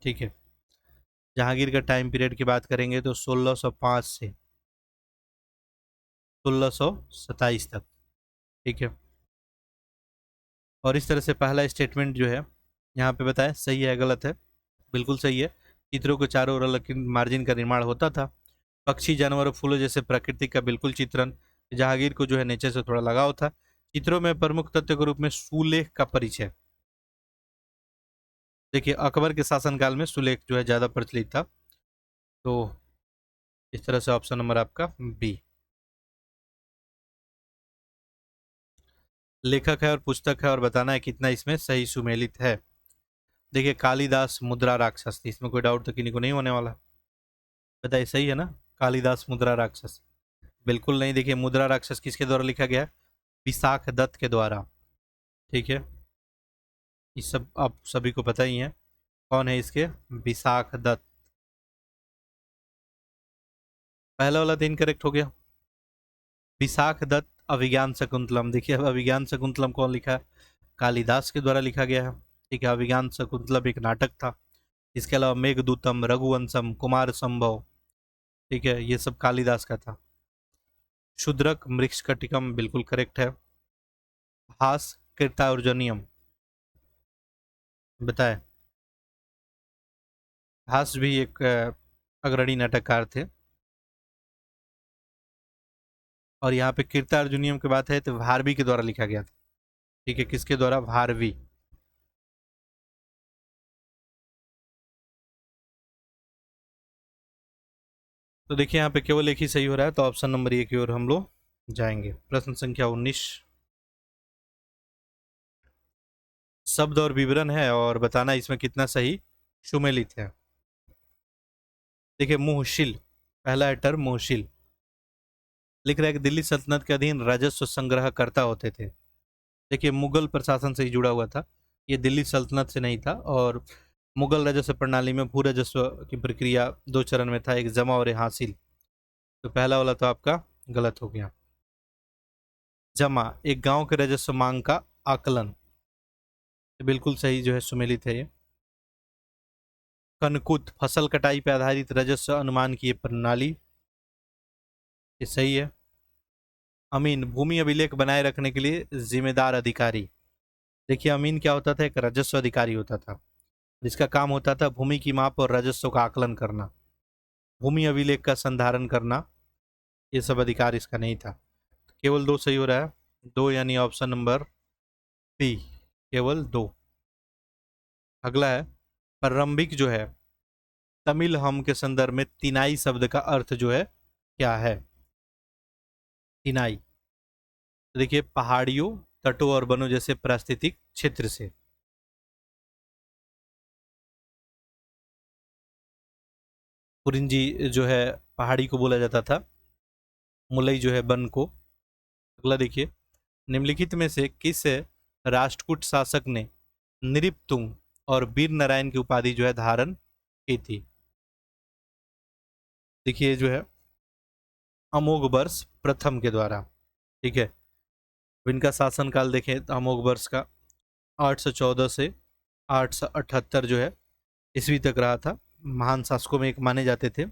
ठीक है, जहांगीर का टाइम पीरियड की बात करेंगे तो 1605 से 1627 तक। ठीक है, और इस तरह से पहला स्टेटमेंट जो है यहाँ पे बताया सही है गलत है? बिल्कुल सही है। चित्रों के चारों ओर अलग मार्जिन का निर्माण होता था। पक्षी, जानवर और फूलों जैसे प्रकृति का बिल्कुल चित्रण। जहांगीर को जो है नेचर से थोड़ा लगाव था। चित्रों में प्रमुख तथ्य के रूप में सुलेख का परिचय। देखिए, अकबर के शासनकाल में सुलेख जो है ज्यादा प्रचलित था। तो इस तरह से ऑप्शन नंबर आपका बी। लेखक है और पुस्तक है और बताना है कितना इसमें सही सुमेलित है। देखिए, कालिदास मुद्रा राक्षस थी, इसमें कोई डाउट तो किसी को नहीं होने वाला। बताइए, सही है ना? कालिदास मुद्रा राक्षस बिल्कुल नहीं। देखिए, मुद्रा राक्षस किसके द्वारा लिखा गया है? विशाख दत्त के द्वारा। ठीक है, ये सब आप सभी को पता ही है कौन है इसके। विशाख दत्त। पहला वाला तो इनकरेक्ट हो गया। विशाख दत्त अभिज्ञान शकुंतलम। देखिए, अब अभिज्ञान शकुंतलम कौन लिखा है? कालिदास के द्वारा लिखा गया है। ठीक है, अभिज्ञान शकुंतलम एक नाटक था। इसके अलावा मेघदूतम, रघुवंशम, कुमार संभव, ठीक है, ये सब कालिदास का था। शूद्रक मृक्षकटिकम बिल्कुल करेक्ट है। हास कृतार्जुनियम बताए। हास भी एक अग्रणी नाटककार थे। और यहाँ पे कृतार्जुनियम की बात है तो भारवी के द्वारा लिखा गया था। ठीक है, किसके द्वारा? भारवी। तो देखिए, यहाँ पे केवल एक ही सही हो रहा है, तो ऑप्शन नंबर ए की ओर हम लोग जाएंगे। प्रश्न संख्या 19, शब्द और विवरण है और बताना इसमें कितना सही सुमेलित है। देखिए, मुहशिल, पहला है टर्म मुहशिल। लिख रहा है कि दिल्ली सल्तनत के अधीन राजस्व संग्रहकर्ता होते थे। देखिए, मुगल प्रशासन से ही जुड़ा हुआ था, ये दिल्ली सल्तनत से नहीं था। और मुगल राजस्व प्रणाली में भू राजस्व की प्रक्रिया 2 चरण में था, एक जमा और एक हासिल। तो पहला वाला तो आपका गलत हो गया। जमा एक गांव के राजस्व मांग का आकलन, बिल्कुल सही जो है सुमेलित है ये। कनकुत फसल कटाई पर आधारित राजस्व अनुमान की प्रणाली, ये सही है। अमीन भूमि अभिलेख बनाए रखने के लिए जिम्मेदार अधिकारी। देखिए, अमीन क्या होता था? एक राजस्व अधिकारी होता था जिसका काम होता था भूमि की माप और राजस्व का आकलन करना, भूमि अभिलेख का संधारण करना। ये सब अधिकार इसका नहीं था। केवल दो सही हो रहा है, दो यानी ऑप्शन नंबर बी, केवल दो। अगला है प्रारंभिक जो है तमिल हम के संदर्भ में तिनाई शब्द का अर्थ जो है क्या है? तिनाई, तो देखिए पहाड़ियों, तटों और वनों जैसे पारिस्थितिक क्षेत्र से। पुरिंजी जो है पहाड़ी को बोला जाता था, मुलई जो है वन को। अगला देखिए, निम्नलिखित में से किस राष्ट्रकूट शासक ने नृपतुंग और वीर नारायण की उपाधि जो है धारण की थी? देखिए जो है अमोघ वर्ष प्रथम के द्वारा। ठीक है, इनका शासनकाल देखें तो अमोघ वर्ष का 814 से 878 जो है ईस्वी तक रहा था। महान शासकों में एक माने जाते थे,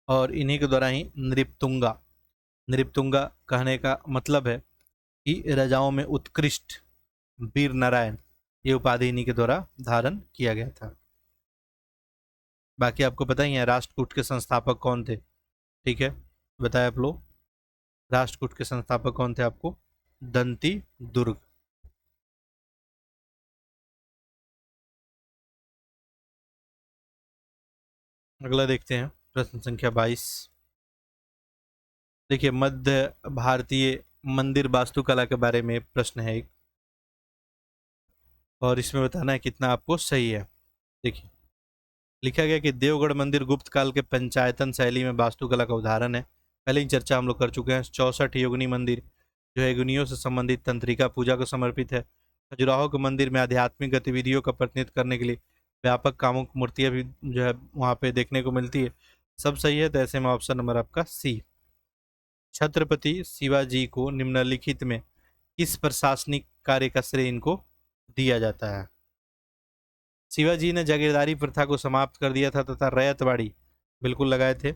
और इन्हीं के द्वारा ही नृपतुंगा, नृपतुंगा कहने का मतलब है कि राजाओं में उत्कृष्ट वीर नारायण, ये उपाधि इन्हीं के द्वारा धारण किया गया था। बाकी आपको पता ही है राष्ट्रकूट के संस्थापक कौन थे। ठीक है, बताया आप लोग, राष्ट्रकूट के संस्थापक कौन थे आपको? दंती दुर्ग। अगला देखते हैं प्रश्न संख्या 22। देखिए मध्य भारतीय मंदिर वास्तुकला के बारे में प्रश्न है एक, और इसमें बताना है कितना आपको सही है। देखिए लिखा गया कि देवगढ़ मंदिर गुप्त काल के पंचायतन शैली में वास्तुकला का उदाहरण है। पहले ही चर्चा हम लोग कर चुके हैं। 64 योगिनी मंदिर जो है योगिनियों से संबंधित तंत्रिका पूजा को समर्पित है। खजुराहो के मंदिर में आध्यात्मिक गतिविधियों का प्रतिनिधित्व करने के लिए व्यापक कामुक मूर्तियां भी जो है वहां पे देखने को मिलती है। सब सही है, तो ऐसे में ऑप्शन नंबर आपका सी। छत्रपति शिवाजी को निम्नलिखित में किस प्रशासनिक कार्य का श्रेय इनको दिया जाता है? शिवाजी ने जागीरदारी प्रथा को समाप्त कर दिया था तथा रैयतवाड़ी बिल्कुल लगाए थे।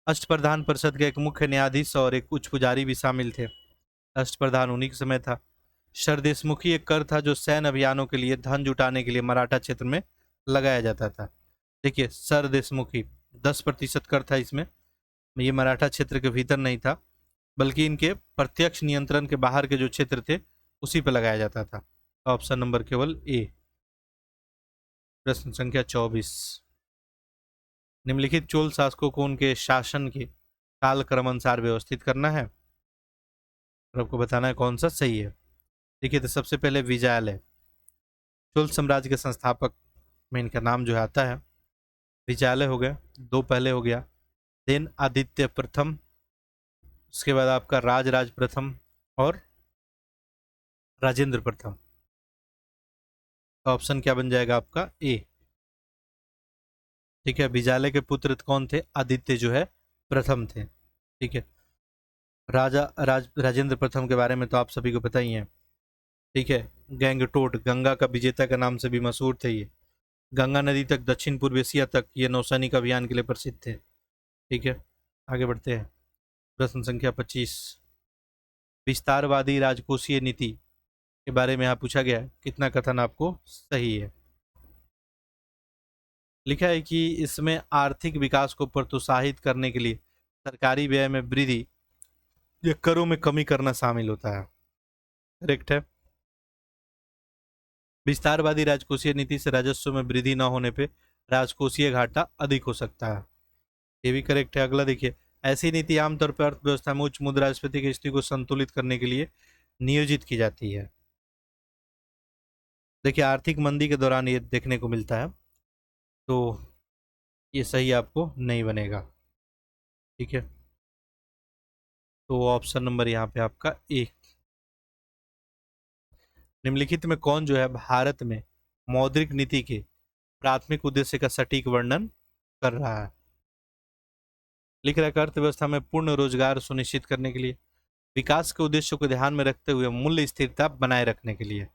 अष्टप्रधान परिषद के एक मुख्य न्यायाधीश और एक उच्च पुजारी भी शामिल थे। अष्टप्रधान उन्हीं के समय था। सरदेशमुखी एक कर था जो सैन्य अभियानों के लिए धन जुटाने के लिए मराठा क्षेत्र में लगाया जाता था। देखिए सरदेशमुखी 10% कर था इसमें, ये मराठा क्षेत्र के भीतर नहीं था, बल्कि इनके प्रत्यक्ष नियंत्रण के बाहर के जो क्षेत्र थे उसी पर लगाया जाता था। ऑप्शन नंबर केवल ए। प्रश्न संख्या 24। निम्नलिखित चोल शासकों को उनके शासन के कालक्रम अनुसार व्यवस्थित करना है, और आपको बताना है कौन सा सही है। देखिए तो सबसे पहले विजयालय, चोल साम्राज्य के संस्थापक में इनका नाम जो है आता है। विजयालय हो गया, दो पहले हो गया। देन आदित्य प्रथम, उसके बाद आपका राजराज प्रथम और राजेंद्र प्रथम। ऑप्शन क्या बन जाएगा आपका? ए। ठीक है, विजयालय के पुत्र कौन थे? आदित्य जो है प्रथम थे। ठीक है, राजेंद्र प्रथम के बारे में तो आप सभी को पता ही है। ठीक है, गैंगटोट, गंगा का विजेता के नाम से भी मशहूर थे ये। गंगा नदी तक दक्षिण पूर्व एशिया तक ये नौसैनिक अभियान के लिए प्रसिद्ध थे। ठीक है, आगे बढ़ते हैं। प्रश्न संख्या 25। विस्तारवादी राजकोषीय नीति के बारे में यहाँ पूछा गया है, कितना कथन आपको सही है? लिखा है कि इसमें आर्थिक विकास को प्रोत्साहित करने के लिए सरकारी व्यय में वृद्धि या करों में कमी करना शामिल होता है। करेक्ट है। विस्तारवादी राजकोषीय नीति से राजस्व में वृद्धि न होने पे राजकोषीय घाटा अधिक हो सकता है, ये भी करेक्ट है। अगला देखिए, ऐसी नीति आमतौर पर अर्थव्यवस्था में उच्च मुद्रास्फीति की स्थिति को संतुलित करने के लिए नियोजित की जाती है। देखिए आर्थिक मंदी के दौरान ये देखने को मिलता है, तो ये सही आपको नहीं बनेगा। ठीक है, तो ऑप्शन नंबर यहाँ पे आपका ए। निम्नलिखित में कौन जो है भारत में मौद्रिक नीति के प्राथमिक उद्देश्य का सटीक वर्णन कर रहा है? लिख रहा है कि अर्थव्यवस्था में पूर्ण रोजगार सुनिश्चित करने के लिए, विकास के उद्देश्यों को ध्यान में रखते हुए मूल्य स्थिरता बनाए रखने के लिए।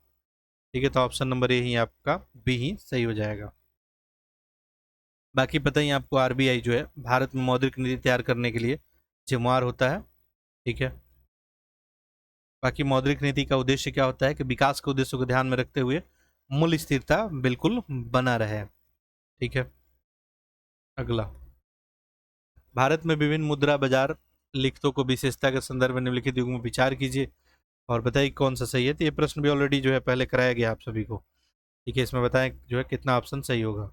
ठीक है, तो ऑप्शन नंबर ए ही आपका बी ही सही हो जाएगा। बाकी पता ही आपको आरबीआई जो है भारत में मौद्रिक नीति तैयार करने के लिए जिम्मेवार होता है। ठीक है, बाकी मौद्रिक नीति का उद्देश्य क्या होता है कि विकास के उद्देश्यों को ध्यान में रखते हुए मूल्य स्थिरता बिल्कुल बना रहे। ठीक है, अगला, भारत में विभिन्न मुद्रा बाजार लिखतों को विशेषता के संदर्भ में निम्नलिखित युग में विचार कीजिए और बताइए कौन सा सही है। तो ये प्रश्न भी ऑलरेडी जो है पहले कराया गया आप सभी को। ठीक है, इसमें बताएं जो है कितना ऑप्शन सही होगा।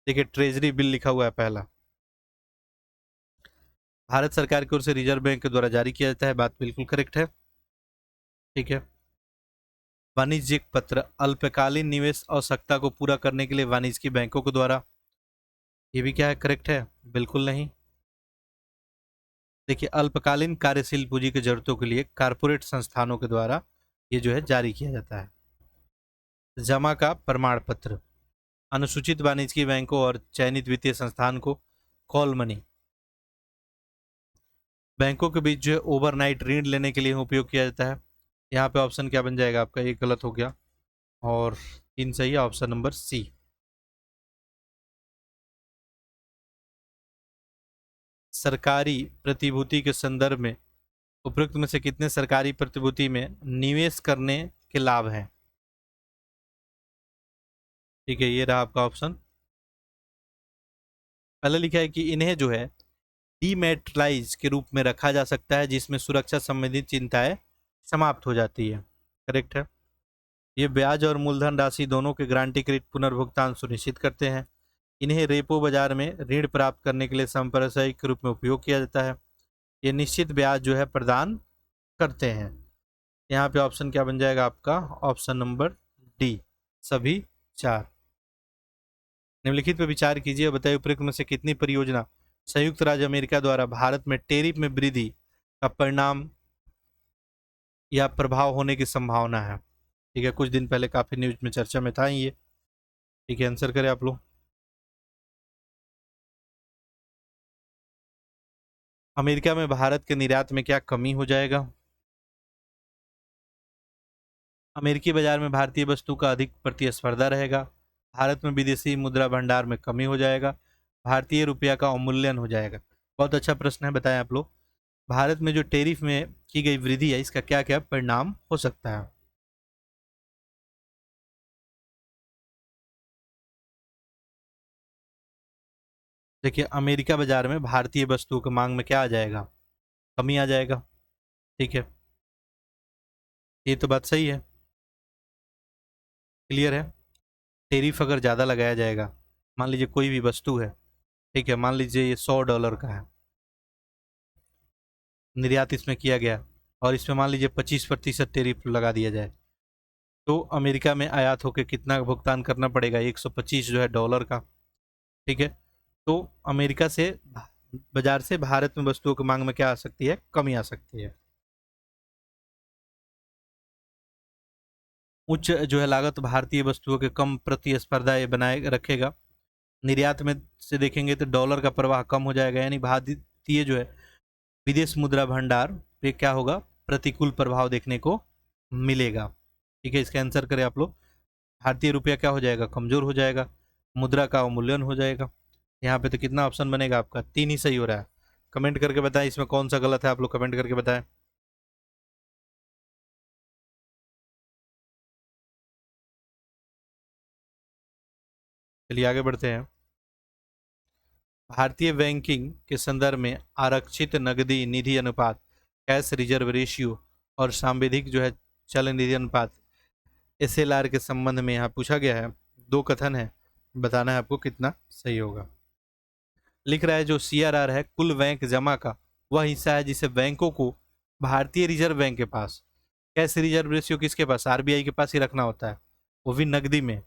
देखिए ट्रेजरी बिल लिखा हुआ है पहला, भारत सरकार की ओर से रिजर्व बैंक के द्वारा जारी किया जाता है, बात बिल्कुल करेक्ट है। ठीक है। वाणिज्यिक पत्र, अल्पकालीन निवेश आवश्यकता को पूरा करने के लिए वाणिज्यिक बैंकों के द्वारा, ये भी क्या है, करेक्ट है, बिल्कुल नहीं। देखिए अल्पकालीन कार्यशील पूंजी की जरूरतों के लिए कारपोरेट संस्थानों के द्वारा ये जो है जारी किया जाता है। जमा का प्रमाण पत्र, अनुसूचित वाणिज्यिक बैंकों और चयनित वित्तीय संस्थान को कॉल मनी, बैंकों के बीच जो है ओवरनाइट ऋण लेने के लिए उपयोग किया जाता है। यहाँ पे ऑप्शन क्या बन जाएगा आपका, ये गलत हो गया और तीन सही है, ऑप्शन नंबर सी। सरकारी प्रतिभूति के संदर्भ में उपरोक्त में से कितने सरकारी प्रतिभूति में निवेश करने के लाभ हैं? ठीक है, ये रहा आपका ऑप्शन। पहले लिखा है कि इन्हें जो है डीमेटलाइज के रूप में रखा जा सकता है जिसमें सुरक्षा संबंधित चिंताएं समाप्त हो जाती है, करेक्ट है। ये ब्याज और मूलधन राशि दोनों के गारंटीकृत पुनर्भुगतान सुनिश्चित करते हैं। इन्हें रेपो बाजार में ऋण प्राप्त करने के लिए संपार्श्विक के रूप में उपयोग किया जाता है। ये निश्चित ब्याज जो है प्रदान करते हैं। यहाँ पे ऑप्शन क्या बन जाएगा आपका, ऑप्शन नंबर डी, सभी चार। निम्नलिखित पर विचार कीजिए, बताइए उपरोक्त में से कितनी परियोजना संयुक्त राज्य अमेरिका द्वारा भारत में टैरिफ में वृद्धि का परिणाम या प्रभाव होने की संभावना है? ठीक है, कुछ दिन पहले काफी न्यूज में चर्चा में था ये। ठीक है, आंसर करें आप लोग। अमेरिका में भारत के निर्यात में क्या कमी हो जाएगा? अमेरिकी बाजार में भारतीय वस्तु का अधिक प्रतिस्पर्धा रहेगा। भारत में विदेशी मुद्रा भंडार में कमी हो जाएगा। भारतीय रुपया का अवमूल्यन हो जाएगा। बहुत अच्छा प्रश्न है, बताएं आप लोग। भारत में जो टैरिफ में की गई वृद्धि है इसका क्या क्या परिणाम हो सकता है? देखिए अमेरिका बाजार में भारतीय वस्तुओं की मांग में क्या आ जाएगा, कमी आ जाएगा। ठीक है, ये तो बात सही है, क्लियर है। टैरिफ अगर ज़्यादा लगाया जाएगा, मान लीजिए कोई भी वस्तु है, ठीक है, मान लीजिए ये $100 का है, निर्यात इसमें किया गया और इसमें मान लीजिए 25% टैरिफ लगा दिया जाए, तो अमेरिका में आयात होकर कितना भुगतान करना पड़ेगा, 125 जो है डॉलर का। ठीक है, तो अमेरिका से बाजार से भारत में वस्तुओं की मांग में क्या आ सकती है, कमी आ सकती है। उच्च जो है लागत भारतीय वस्तुओं के कम प्रतिस्पर्धा ये बनाए रखेगा। निर्यात में से देखेंगे तो डॉलर का प्रवाह कम हो जाएगा, यानी भारतीय जो है विदेश मुद्रा भंडार पे क्या होगा, प्रतिकूल प्रभाव देखने को मिलेगा। ठीक है, इसका आंसर करें आप लोग। भारतीय रुपया क्या हो जाएगा, कमजोर हो जाएगा, मुद्रा का अवमूल्यन हो जाएगा। यहाँ पे तो कितना ऑप्शन बनेगा आपका, तीन ही सही हो रहा है। कमेंट करके बताएं इसमें कौन सा गलत है, आप लोग कमेंट करके बताएं। चलिए आगे बढ़ते हैं। भारतीय बैंकिंग के संदर्भ में आरक्षित नकदी निधि अनुपात, कैश रिजर्व रेशियो और सांविधिक जो है चल निधि अनुपात, SLR के संबंध में यहाँ पूछा गया है। दो कथन है, बताना है आपको कितना सही होगा। लिख रहा है जो CRR है कुल बैंक जमा का वह हिस्सा है जिसे बैंकों को भारतीय रिजर्व बैंक के पास, कैश रिजर्व रेशियो किसके पास, RBI के पास ही रखना होता है, वो भी नकदी में।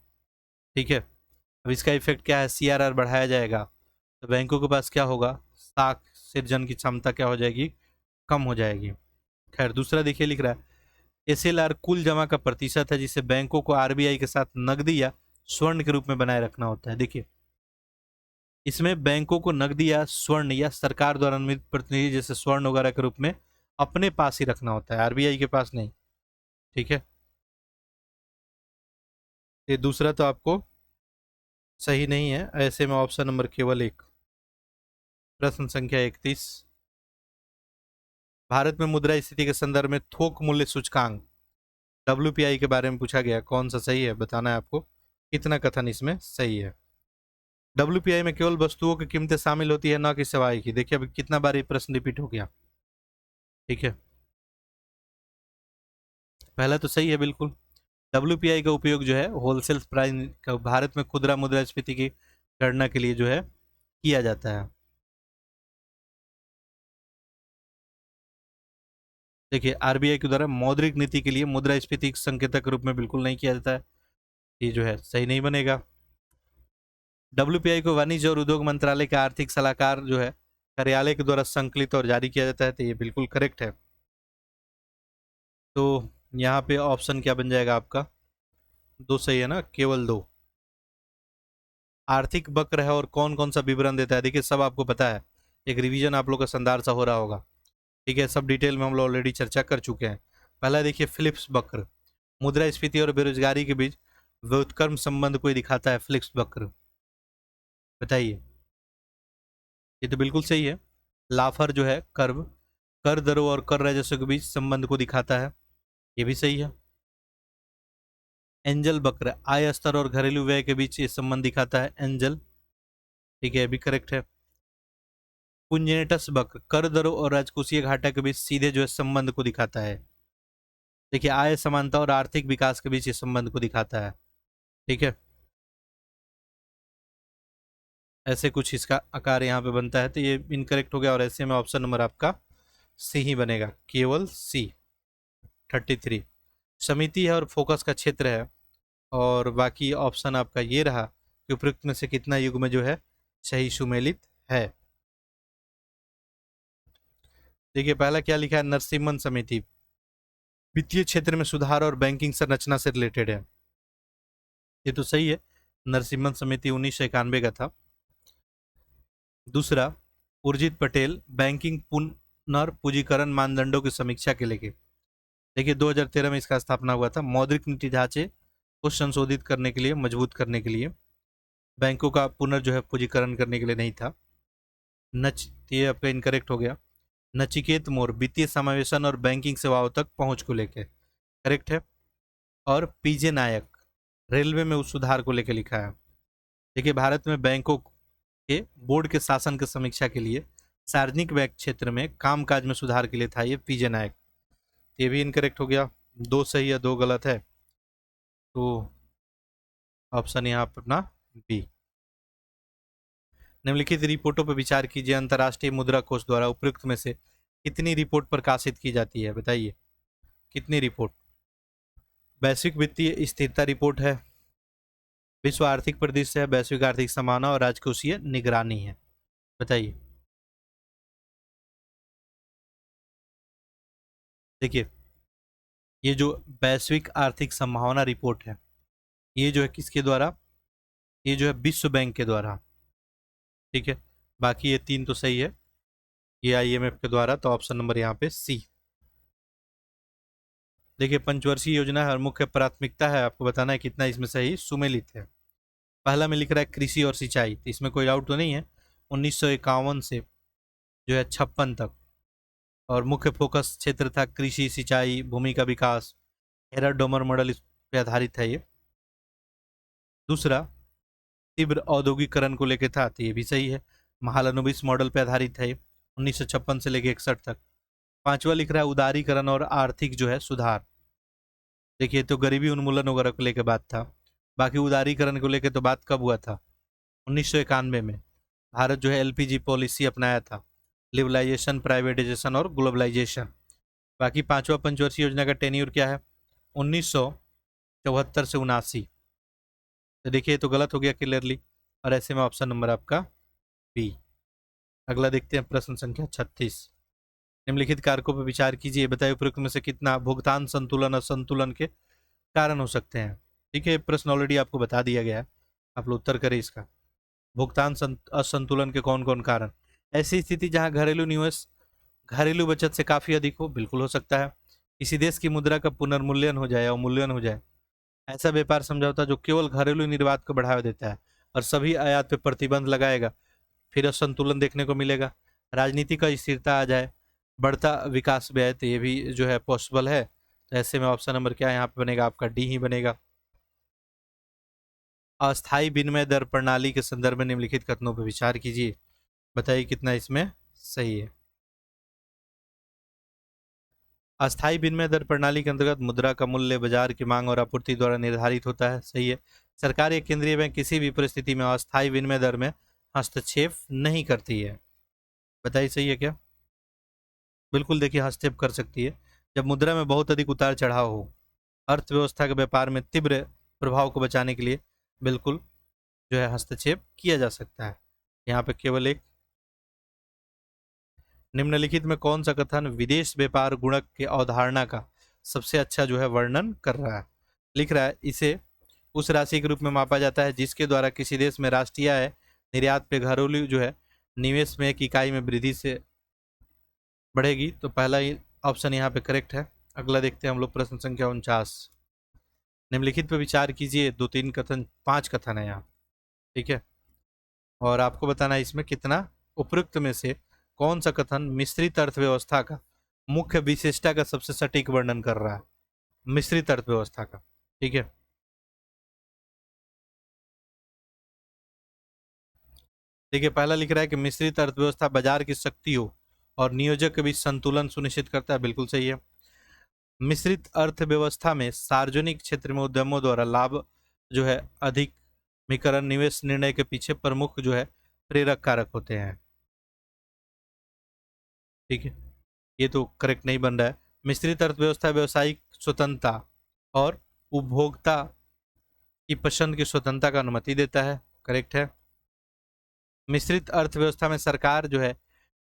ठीक है, अब इसका इफेक्ट क्या है, CRR बढ़ाया जाएगा तो बैंकों के पास क्या होगा, साख सृजन की क्षमता क्या हो जाएगी, कम हो जाएगी। खैर दूसरा देखिए लिख रहा है SLR कुल जमा का प्रतिशत है जिसे बैंकों को RBI के साथ नकदी या स्वर्ण के रूप में बनाए रखना होता है। देखिए इसमें बैंकों को नकदी या स्वर्ण या सरकार द्वारा अनुमोदित प्रतिनिधि जैसे स्वर्ण वगैरह के रूप में अपने पास ही रखना होता है, RBI के पास नहीं। ठीक है, ये दूसरा तो आपको सही नहीं है, ऐसे में ऑप्शन नंबर केवल एक। प्रश्न संख्या 31, भारत में मुद्रा स्थिति के संदर्भ में थोक मूल्य सूचकांक WPI के बारे में पूछा गया, कौन सा सही है, बताना है आपको कितना कथन इसमें सही है। WPI में केवल वस्तुओं की कीमतें शामिल होती है, ना कि सेवाएं की। देखिए अभी कितना बार ये प्रश्न रिपीट हो गया। ठीक है, पहला तो सही है बिल्कुल। WPI का उपयोग जो है होलसेल प्राइस का, भारत में खुदरा मुद्रास्फीति की गणना के लिए जो है किया जाता है। देखिए आरबीआई के द्वारा मौद्रिक नीति के लिए मुद्रास्फीति संकेतक के रूप में बिल्कुल नहीं किया जाता है, ये जो है सही नहीं बनेगा। डब्ल्यूपीआई को वाणिज्य और उद्योग मंत्रालय के आर्थिक सलाहकार जो है कार्यालय के द्वारा संकलित और जारी किया जाता है, तो ये बिल्कुल करेक्ट है। तो यहाँ पे ऑप्शन क्या बन जाएगा आपका, दो सही है ना, केवल दो। आर्थिक वक्र है और कौन कौन सा विवरण देता है, देखिए सब आपको पता है, एक रिवीजन आप लोग का शानदार सा हो रहा होगा। ठीक है, सब डिटेल में हम लोग ऑलरेडी चर्चा कर चुके हैं। पहला देखिए फिलिप्स वक्र, मुद्रास्फीति और बेरोजगारी के बीच व्युत्क्रम संबंध को दिखाता है फिलिप्स वक्र, बताइए। ये तो बिल्कुल सही है। लाफर जो है कर्व, कर दरों और कर राजस्व के बीच संबंध को दिखाता है, ये भी सही है। एंजल वक्र आय स्तर और घरेलू व्यय के बीच ये संबंध दिखाता है, एंजल, ठीक है, ये भी करेक्ट है। पुंजनेटस वक्र कर दरों और राजकोषीय घाटा के बीच सीधे जो है संबंध को दिखाता है। देखिए आय समानता और आर्थिक विकास के बीच ये संबंध को दिखाता है, ठीक है। ऐसे कुछ इसका आकार यहाँ पे बनता है, तो ये इनकरेक्ट हो गया, और ऐसे में ऑप्शन नंबर आपका सी ही बनेगा, केवल सी। 33 समिति है और फोकस का क्षेत्र है, और बाकी ऑप्शन आपका ये रहा कि उपयुक्त में से कितना युग्म जो है सही सुमेलित है। देखिए पहला क्या लिखा है, नरसिम्हन समिति वित्तीय क्षेत्र में सुधार और बैंकिंग संरचना से रिलेटेड है, ये तो सही है। नरसिम्हन समिति 1991 का था। दूसरा, उर्जित पटेल बैंकिंग पुनर्पूंजीकरण मानदंडों की समीक्षा के लेके, देखिए 2013 में इसका स्थापना हुआ था, मौद्रिक नीति ढांचे को संशोधित करने के लिए, मजबूत करने के लिए, बैंकों का पुनर् जो है पूंजीकरण करने के लिए नहीं था। ये आपका इनकरेक्ट हो गया। नचिकेत मोर वित्तीय समावेशन और बैंकिंग सेवाओं तक पहुंच को लेकर, करेक्ट है। और पीजे नायक रेलवे में उस सुधार को लेकर लिखा है। देखिए भारत में बैंकों के बोर्ड के शासन की समीक्षा के लिए सार्वजनिक बैंक क्षेत्र में कामकाज में सुधार के लिए था ये पीजे नायक, ये भी इनकरेक्ट हो गया, दो सही या दो गलत है, तो ऑप्शन यहाँ पर अपना बी। निम्नलिखित रिपोर्टों पर विचार कीजिए, अंतर्राष्ट्रीय मुद्रा कोष द्वारा उपयुक्त में से कितनी रिपोर्ट प्रकाशित की जाती है, बताइए कितनी रिपोर्ट। वैश्विक वित्तीय स्थिरता रिपोर्ट है, विश्व आर्थिक परिदृश्य है, वैश्विक आर्थिक समाना और राजकोषीय निगरानी है, बताइए। देखिए ये जो वैश्विक आर्थिक संभावना रिपोर्ट है, ये जो है किसके द्वारा, ये जो है विश्व बैंक के द्वारा, ठीक है। बाकी ये तीन तो सही है, ये आईएमएफ के द्वारा, तो ऑप्शन नंबर यहाँ पे सी। देखिए पंचवर्षीय योजना है और मुख्य प्राथमिकता है, आपको बताना है कितना इसमें सही सुमेलित है। पहला में लिख रहा है कृषि और सिंचाई, तो इसमें कोई डाउट तो नहीं है, 1951 से जो है 56 तक, और मुख्य फोकस क्षेत्र था कृषि, सिंचाई, भूमि का विकास, हेरर डोमर मॉडल इस पे आधारित है ये। दूसरा, तीव्र औद्योगिकरण को लेकर था, तो ये भी सही है, महालनोबिस मॉडल पे आधारित है, 1956 से लेकर 61 तक। पांचवा लिख रहा है उदारीकरण और आर्थिक जो है सुधार, देखिए तो गरीबी उन्मूलन वगैरह को लेकर बात था। बाकी उदारीकरण को लेकर तो बात कब हुआ था, 1991 में भारत जो है एलपीजी पॉलिसी अपनाया था, लिबरलाइजेशन, प्राइवेटाइजेशन और ग्लोबलाइजेशन। बाकी पांचवा पंचवर्षीय योजना का टेन्यूर क्या है, 1974 से 79, तो देखिए तो गलत हो गया क्लियरली, और ऐसे में ऑप्शन नंबर आपका बी। अगला देखते हैं प्रश्न संख्या 36, निम्नलिखित कारकों पर विचार कीजिए, बताइए उपयुक्त में से कितना भुगतान संतुलन और संतुलन के कारण हो सकते हैं। ठीक है, प्रश्न ऑलरेडी आपको बता दिया गया है, आप लोग उत्तर करें इसका। भुगतान असंतुलन के कौन कौन कारण, ऐसी स्थिति जहां घरेलू निवेश घरेलू बचत से काफी अधिक हो, बिल्कुल हो सकता है। किसी देश की मुद्रा का पुनर्मूल्यन हो जाए, अवमूल्यन हो जाए, ऐसा व्यापार समझौता जो केवल घरेलू निर्यात को बढ़ावा देता है और सभी आयात पे प्रतिबंध लगाएगा, फिर असंतुलन देखने को मिलेगा। राजनीति का स्थिरता आ जाए, बढ़ता विकास व्यय, तो ये भी जो है पॉसिबल है, तो ऐसे में ऑप्शन नंबर क्या यहाँ पे बनेगा, आपका डी ही बनेगा। अस्थायी विनिमय दर प्रणाली के संदर्भ में निम्नलिखित कथनों पर विचार कीजिए, बताइए कितना इसमें सही है। अस्थायी विनिमय दर प्रणाली के अंतर्गत मुद्रा का मूल्य बाजार की मांग और आपूर्ति द्वारा निर्धारित होता है। सही है। सरकार या केंद्रीय बैंक किसी भी परिस्थिति में अस्थायी विनिमय दर में हस्तक्षेप नहीं करती है। बताइए सही है क्या? बिल्कुल, देखिए हस्तक्षेप कर सकती है जब मुद्रा में बहुत अधिक उतार चढ़ाव हो, अर्थव्यवस्था के व्यापार में तीव्र प्रभाव को बचाने के लिए बिल्कुल जो है हस्तक्षेप किया जा सकता है। यहाँ पे केवल एक निम्नलिखित में कौन सा कथन विदेश व्यापार गुणक के अवधारणा का सबसे अच्छा जो है वर्णन कर रहा है? लिख रहा है, इसे उस राशि के रूप में मापा जाता है जिसके द्वारा किसी देश में राष्ट्रीय आय निर्यात पे घरेलू जो है निवेश में एक इकाई में वृद्धि से बढ़ेगी। तो पहला ही ऑप्शन यहाँ पे करेक्ट है। अगला देखते हैं हम लोग, प्रश्न संख्या 49। निम्नलिखित पे विचार कीजिए। 2 3 कथन 5 कथन है यहाँ, ठीक है, और आपको बताना है इसमें कितना उपयुक्त में से कौन सा कथन मिश्रित अर्थव्यवस्था का मुख्य विशेषता का सबसे सटीक वर्णन कर रहा है, मिश्रित अर्थव्यवस्था का। ठीक है, देखिए पहला लिख रहा है कि मिश्रित अर्थव्यवस्था बाजार की शक्तियों और नियोजक के बीच संतुलन सुनिश्चित करता है। बिल्कुल सही है। मिश्रित अर्थव्यवस्था में सार्वजनिक क्षेत्र में उद्यमों द्वारा लाभ जो है अधिकरण निवेश निर्णय के पीछे प्रमुख जो है प्रेरक कारक होते हैं। ठीक है, ये तो करेक्ट नहीं बन रहा है। मिश्रित अर्थव्यवस्था व्यवसायिक स्वतंत्रता और उपभोक्ता की पसंद की स्वतंत्रता का अनुमति देता है। करेक्ट है। मिश्रित अर्थव्यवस्था में सरकार जो है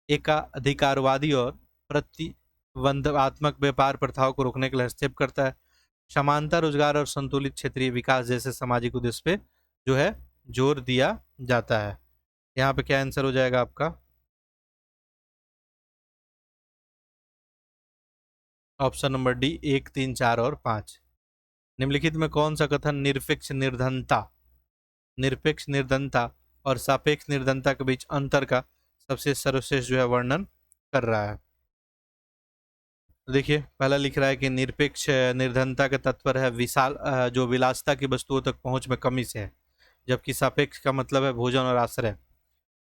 एकाधिकारवादी और प्रतिबंधात्मक व्यापार प्रथाओं को रोकने के लिए हस्तक्षेप करता है। समानता, रोजगार और संतुलित क्षेत्रीय विकास जैसे सामाजिक उद्देश्य पे जो है जोर दिया जाता है। यहाँ पे क्या आंसर हो जाएगा आपका? ऑप्शन नंबर डी, 1 3 4 और 5। निम्नलिखित में कौन सा कथन निरपेक्ष निर्धनता और सापेक्ष निर्धनता के बीच अंतर का सबसे सर्वश्रेष्ठ जो है वर्णन कर रहा है? तो देखिए पहला लिख रहा है कि निरपेक्ष निर्धनता का तात्पर्य है विशाल जो विलासिता की वस्तुओं तक पहुंच में कमी से है, जबकि सापेक्ष का मतलब है भोजन और आश्रय।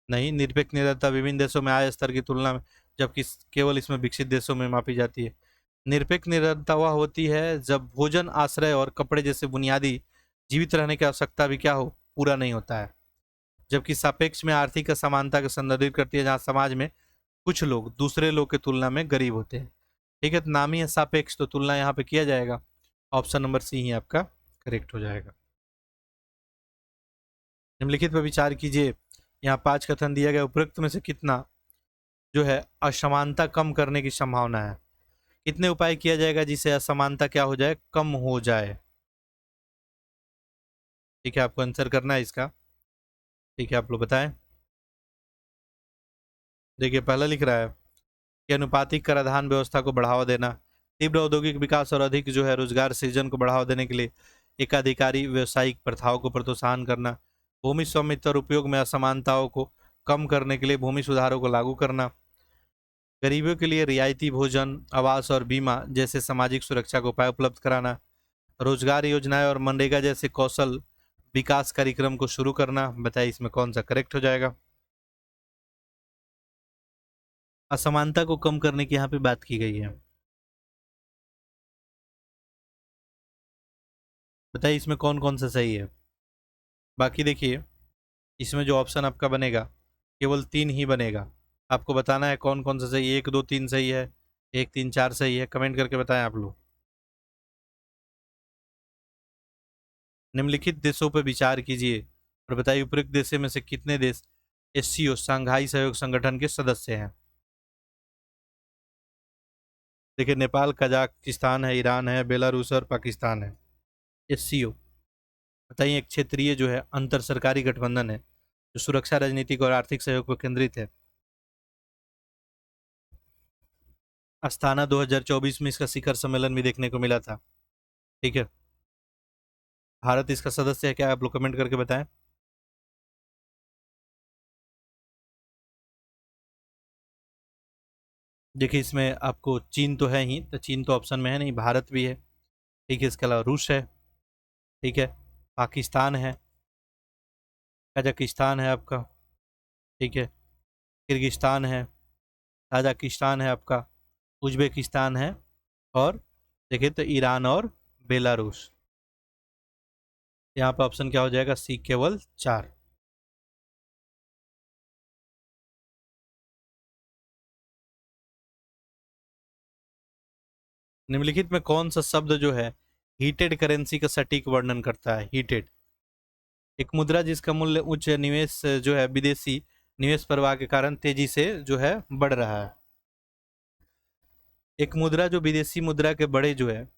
नहीं, निरपेक्ष निर्धनता विभिन्न देशों में आय स्तर की तुलना में, जबकि केवल इसमें विकसित देशों में मापी जाती है। निरपेक्ष निर्धनता वह होती है जब भोजन, आश्रय और कपड़े जैसे बुनियादी जीवित रहने की आवश्यकता भी क्या हो, पूरा नहीं होता है। जबकि सापेक्ष में आर्थिक असमानता को संदर्भित करती है, जहां समाज में कुछ लोग दूसरे लोग की तुलना में गरीब होते हैं। ठीक है, तो नाम ही है सापेक्ष, तो तुलना यहाँ पे किया जाएगा। ऑप्शन नंबर सी ही आपका करेक्ट हो जाएगा। निम्नलिखित पर विचार कीजिए। यहाँ 5 कथन दिया गया, उपरोक्त में से कितना जो है असमानता कम करने की संभावना है? कितने उपाय किया जाएगा जिससे असमानता क्या हो जाए, कम हो जाए? ठीक है, आपको आंसर करना है इसका। ठीक है, आप लोग बताएं। देखिए पहला लिख रहा है कि अनुपातिक कराधान व्यवस्था को बढ़ावा देना, तीव्र औद्योगिक विकास और अधिक जो है रोजगार सृजन को बढ़ावा देने के लिए एकाधिकारी व्यवसायिक प्रथाओं को प्रोत्साहन करना, भूमि स्वामित्व और उपयोग में असमानताओं को कम करने के लिए भूमि सुधारों को लागू करना, गरीबों के लिए रियायती भोजन, आवास और बीमा जैसे सामाजिक सुरक्षा को उपाय उपलब्ध कराना, रोजगार योजनाएं और मनरेगा जैसे कौशल विकास कार्यक्रम को शुरू करना। बताइए इसमें कौन सा करेक्ट हो जाएगा? असमानता को कम करने की यहाँ पे बात की गई है। बताइए इसमें कौन कौन सा सही है? बाकी देखिए इसमें जो ऑप्शन आपका बनेगा केवल 3 ही बनेगा। आपको बताना है कौन कौन सा सही है। 1 2 3 सही है, 1 3 4 सही है। कमेंट करके बताएं आप लोग। निम्नलिखित देशों पर विचार कीजिए और बताइए उपरोक्त देशों में से कितने देश एससीओ शंघाई सहयोग संगठन के सदस्य हैं? देखिए नेपाल, कजाकिस्तान है, ईरान है, बेलारूस और पाकिस्तान है। एससीओ बताइए एक क्षेत्रीय जो है अंतर सरकारी गठबंधन है जो सुरक्षा, राजनीतिक और आर्थिक सहयोग पर केंद्रित है। अस्थाना 2024 में इसका शिखर सम्मेलन भी देखने को मिला था। ठीक है, भारत इसका सदस्य है क्या? आप लोग कमेंट करके बताएं। देखिए इसमें आपको चीन तो है ही, तो चीन तो ऑप्शन में है नहीं, भारत भी है। ठीक है, इसके अलावा रूस है। ठीक है, पाकिस्तान है, कजाकिस्तान है आपका। ठीक है, किर्गिस्तान है, ताजिकिस्तान है आपका, उज्बेकिस्तान है और देखिए तो ईरान और बेलारूस। यहाँ पे ऑप्शन क्या हो जाएगा? सी, केवल 4। निम्नलिखित में कौन सा शब्द जो है हीटेड करेंसी का सटीक वर्णन करता है? हीटेड, एक मुद्रा जिसका मूल्य उच्च निवेश जो है विदेशी निवेश प्रवाह के कारण तेजी से जो है बढ़ रहा है। एक मुद्रा जो विदेशी मुद्रा के बड़े जो है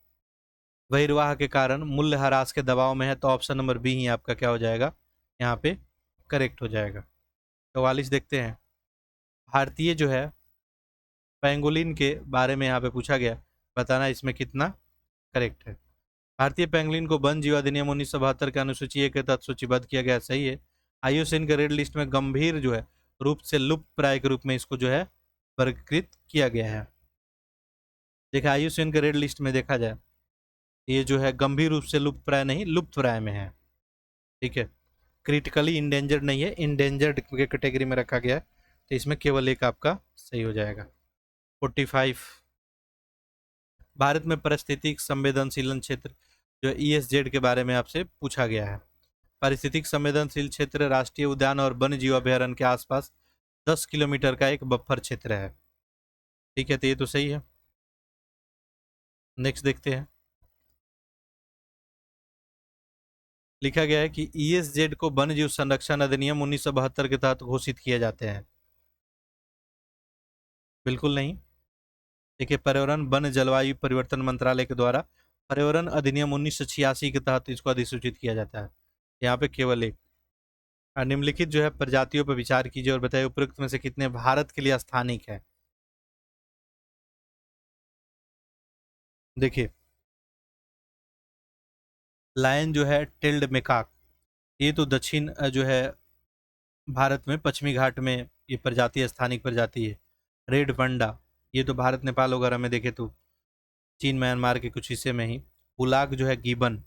बहिर्वाह के कारण मूल्य ह्रास के दबाव में है, तो ऑप्शन नंबर बी ही आपका क्या हो जाएगा? यहाँ पे करेक्ट हो जाएगा। 44 देखते हैं। भारतीय जो है पेंगोलिन के बारे में यहाँ पे पूछा गया, बताना इसमें कितना करेक्ट है। भारतीय पेंगुलिन को वन जीव अधिनियम 1972 के अनुसूची 1 के तहत सूचीबद्ध किया गया, सही है। आईयूसीएन के रेड लिस्ट में गंभीर जो है रूप से लुप्त प्राय के रूप में इसको जो है वर्गीकृत किया गया है। देखिए आईयूसीएन के रेड लिस्ट में देखा जाए, ये जो है गंभीर रूप से लुप्त प्राय नहीं, लुप्त प्राय में है। ठीक है, क्रिटिकली इंडेंजर्ड नहीं है, इंडेंजर्ड के कैटेगरी में रखा गया है, तो इसमें केवल एक आपका सही हो जाएगा। 45, भारत में पारिस्थितिक संवेदनशील क्षेत्र जो ईएसजेड के बारे में आपसे पूछा गया है। पारिस्थितिक संवेदनशील क्षेत्र राष्ट्रीय उद्यान और वन्य जीव अभ्यारण्य के आसपास 10 किलोमीटर का एक बफर क्षेत्र है। ठीक है, तो ये तो सही है। नेक्स्ट देखते हैं। लिखा गया है कि ईएसजेड को वन्य जीव संरक्षण अधिनियम 1972 के तहत घोषित किए जाते हैं। बिल्कुल नहीं। देखिए पर्यावरण वन जलवायु परिवर्तन मंत्रालय के द्वारा पर्यावरण अधिनियम 1986 के तहत इसको अधिसूचित किया जाता है। यहाँ पे केवल एक। निम्नलिखित जो है प्रजातियों पर विचार कीजिए और बताइए उपयुक्त में से कितने भारत के लिए स्थानिक है। देखिए लायन जो है टेल्ड मेकाक, ये तो दक्षिण जो है भारत में पश्चिमी घाट में ये प्रजाति स्थानिक प्रजाति है। रेड पंडा, ये तो भारत नेपाल वगैरह में देखे तो चीन म्यांमार के कुछ हिस्से में ही। हुलाक जो है गिबन,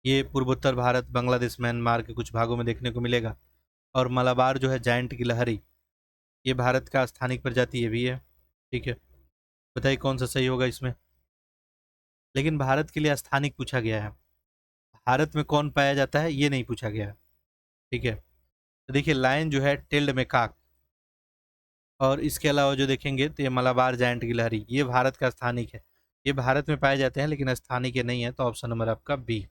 ये पूर्वोत्तर भारत बांग्लादेश म्यांमार के कुछ भागों में देखने को मिलेगा। और मलाबार जो है जायंट गिलहरी, ये भारत का स्थानिक प्रजाति ये भी है। ठीक है, बताइए कौन सा सही होगा इसमें। लेकिन भारत के लिए स्थानिक पूछा गया है, भारत में कौन पाया जाता है ये नहीं पूछा गया है। ठीक है, तो देखिए लायन जो है टेल्ड मेकाक, और इसके अलावा जो देखेंगे तो ये मलाबार जायंट गिलहरी, ये भारत का स्थानिक है। ये भारत में पाए जाते हैं लेकिन स्थानिक ये नहीं है, तो ऑप्शन नंबर आपका बी।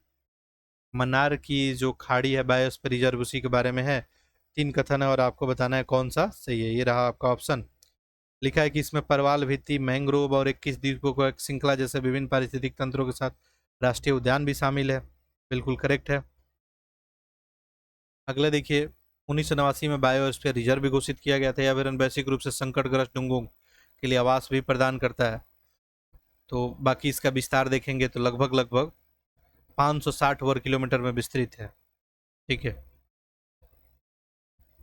मन्नार की जो खाड़ी है बायोस्फीयर रिजर्व, उसी के बारे में है। 3 कथन है और आपको बताना है कौन सा सही है। ये रहा आपका ऑप्शन। लिखा है कि इसमें परवाल भित्ति, मैंग्रोव और 21 द्वीपों को एक श्रृंखला जैसे विभिन्न पारिस्थितिक तंत्रों के साथ राष्ट्रीय उद्यान भी शामिल है। बिल्कुल करेक्ट है। अगला देखिए 1989 में बायोस्फीयर रिजर्व भी घोषित किया गया था। यह अभ्यारण्य वैश्विक रूप से संकटग्रस्त डुंगों के लिए आवास भी प्रदान करता है। तो बाकी इसका विस्तार देखेंगे तो लगभग लगभग 560 वर्ग किलोमीटर में विस्तृत है। ठीक है,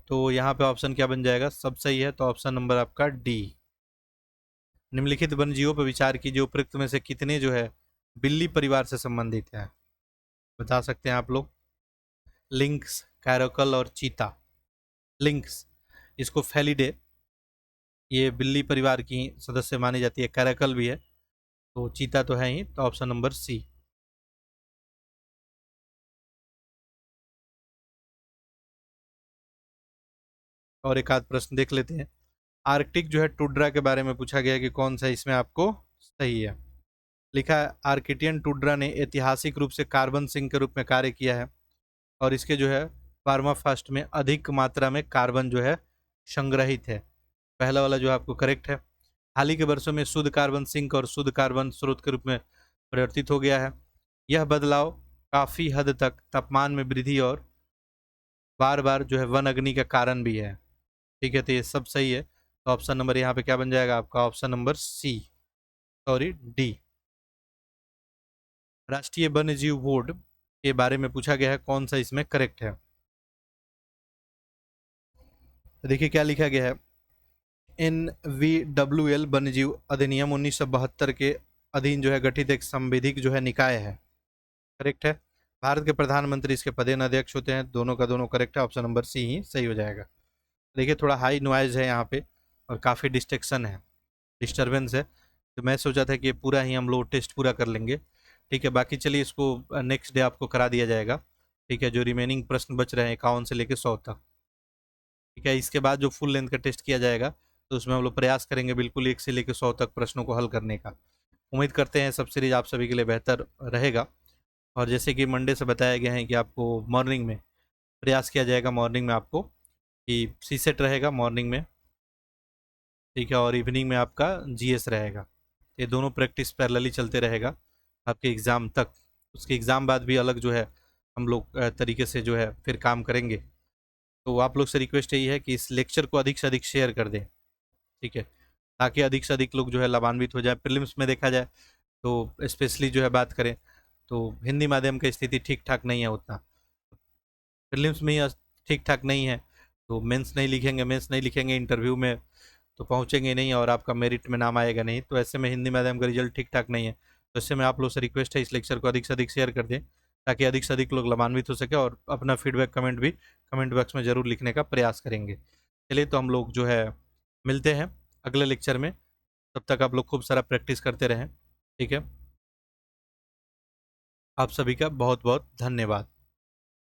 तो यहाँ पे ऑप्शन क्या बन जाएगा? सब सही है, तो ऑप्शन नंबर आपका डी। निम्नलिखित वन्यजीवों पर विचार कीजिए, उपयुक्त में से कितने जो है बिल्ली परिवार से संबंधित है? बता सकते हैं आप लोग। लिंक्स, कैरोकल और चीता। लिंक्स, इसको फेलिडे, ये बिल्ली परिवार की सदस्य मानी जाती है। कैरोकल भी है, तो चीता तो है ही, तो ऑप्शन नंबर सी। और एक आध प्रश्न देख लेते हैं। आर्कटिक जो है टुड्रा के बारे में पूछा गया कि कौन सा इसमें आपको सही है। लिखा है आर्किटियन टुड्रा ने ऐतिहासिक रूप से कार्बन सिंक के रूप में कार्य किया है, और इसके जो है फार्माफास्ट में अधिक मात्रा में कार्बन जो है संग्रहित है। पहला वाला जो आपको करेक्ट है। हाल ही के वर्षों में शुद्ध कार्बन सिंक और शुद्ध कार्बन स्रोत के रूप में परिवर्तित हो गया है। यह बदलाव काफ़ी हद तक तापमान में वृद्धि और बार बार जो है वन अग्नि का कारण भी है। ठीक है, तो ये सब सही है, तो ऑप्शन नंबर यहाँ पे क्या बन जाएगा आपका? Option number C, sorry D. राष्ट्रीय वन्य जीव बोर्ड के बारे में पूछा गया है, कौन सा इसमें करेक्ट है? तो देखिए क्या लिखा गया है। NVWL वन्यजीव अधिनियम 1972 के अधीन जो है गठित एक संविधिक जो है निकाय है। करेक्ट है। भारत के प्रधानमंत्री इसके पदेन अध्यक्ष होते हैं। दोनों का दोनों करेक्ट है, ऑप्शन नंबर सी ही सही हो जाएगा। देखिए थोड़ा हाई नॉइज है यहाँ पे और काफ़ी डिस्ट्रैक्शन है, डिस्टर्बेंस है, तो मैं सोचा था कि ये पूरा ही हम लोग टेस्ट पूरा कर लेंगे। ठीक है, बाकी चलिए इसको नेक्स्ट डे आपको करा दिया जाएगा। ठीक है, जो रिमेनिंग प्रश्न बच रहे हैं 51 से लेकर 100 तक। ठीक है, इसके बाद जो फुल लेंथ का टेस्ट किया जाएगा तो उसमें हम लोग प्रयास करेंगे बिल्कुल 1 से लेकर 100 तक प्रश्नों को हल करने का। उम्मीद करते हैं सब सीरीज आप सभी के लिए बेहतर रहेगा। और जैसे कि मंडे से बताया गया है कि आपको मॉर्निंग में प्रयास किया जाएगा, मॉर्निंग में आपको कि सी सेट रहेगा मॉर्निंग में। ठीक है, और इवनिंग में आपका जीएस रहेगा। ये दोनों प्रैक्टिस पैरेलली चलते रहेगा आपके एग्ज़ाम तक। उसके एग्ज़ाम बाद भी अलग जो है हम लोग तरीके से जो है फिर काम करेंगे। तो आप लोग से रिक्वेस्ट यही है कि इस लेक्चर को अधिक से अधिक शेयर कर दें। ठीक है, ताकि अधिक से अधिक लोग जो है लाभान्वित हो जाए। प्रीलिम्स में देखा जाए तो स्पेशली जो है बात करें तो हिंदी माध्यम की स्थिति ठीक ठाक नहीं है उतना। प्रीलिम्स में ही ठीक ठाक नहीं है तो मेंस नहीं लिखेंगे इंटरव्यू में तो पहुंचेंगे नहीं और आपका मेरिट में नाम आएगा नहीं। तो ऐसे में हिंदी माध्यम का रिजल्ट ठीक ठाक नहीं है। तो इससे में आप लोग से रिक्वेस्ट है इस लेक्चर को अधिक से अधिक शेयर कर दें ताकि अधिक से अधिक लोग लाभान्वित हो सके और अपना फीडबैक कमेंट भी कमेंट बॉक्स में ज़रूर लिखने का प्रयास करेंगे। चलिए, तो हम लोग जो है मिलते हैं अगले लेक्चर में। तब तक आप लोग खूब सारा प्रैक्टिस करते रहें। ठीक है, आप सभी का बहुत बहुत धन्यवाद।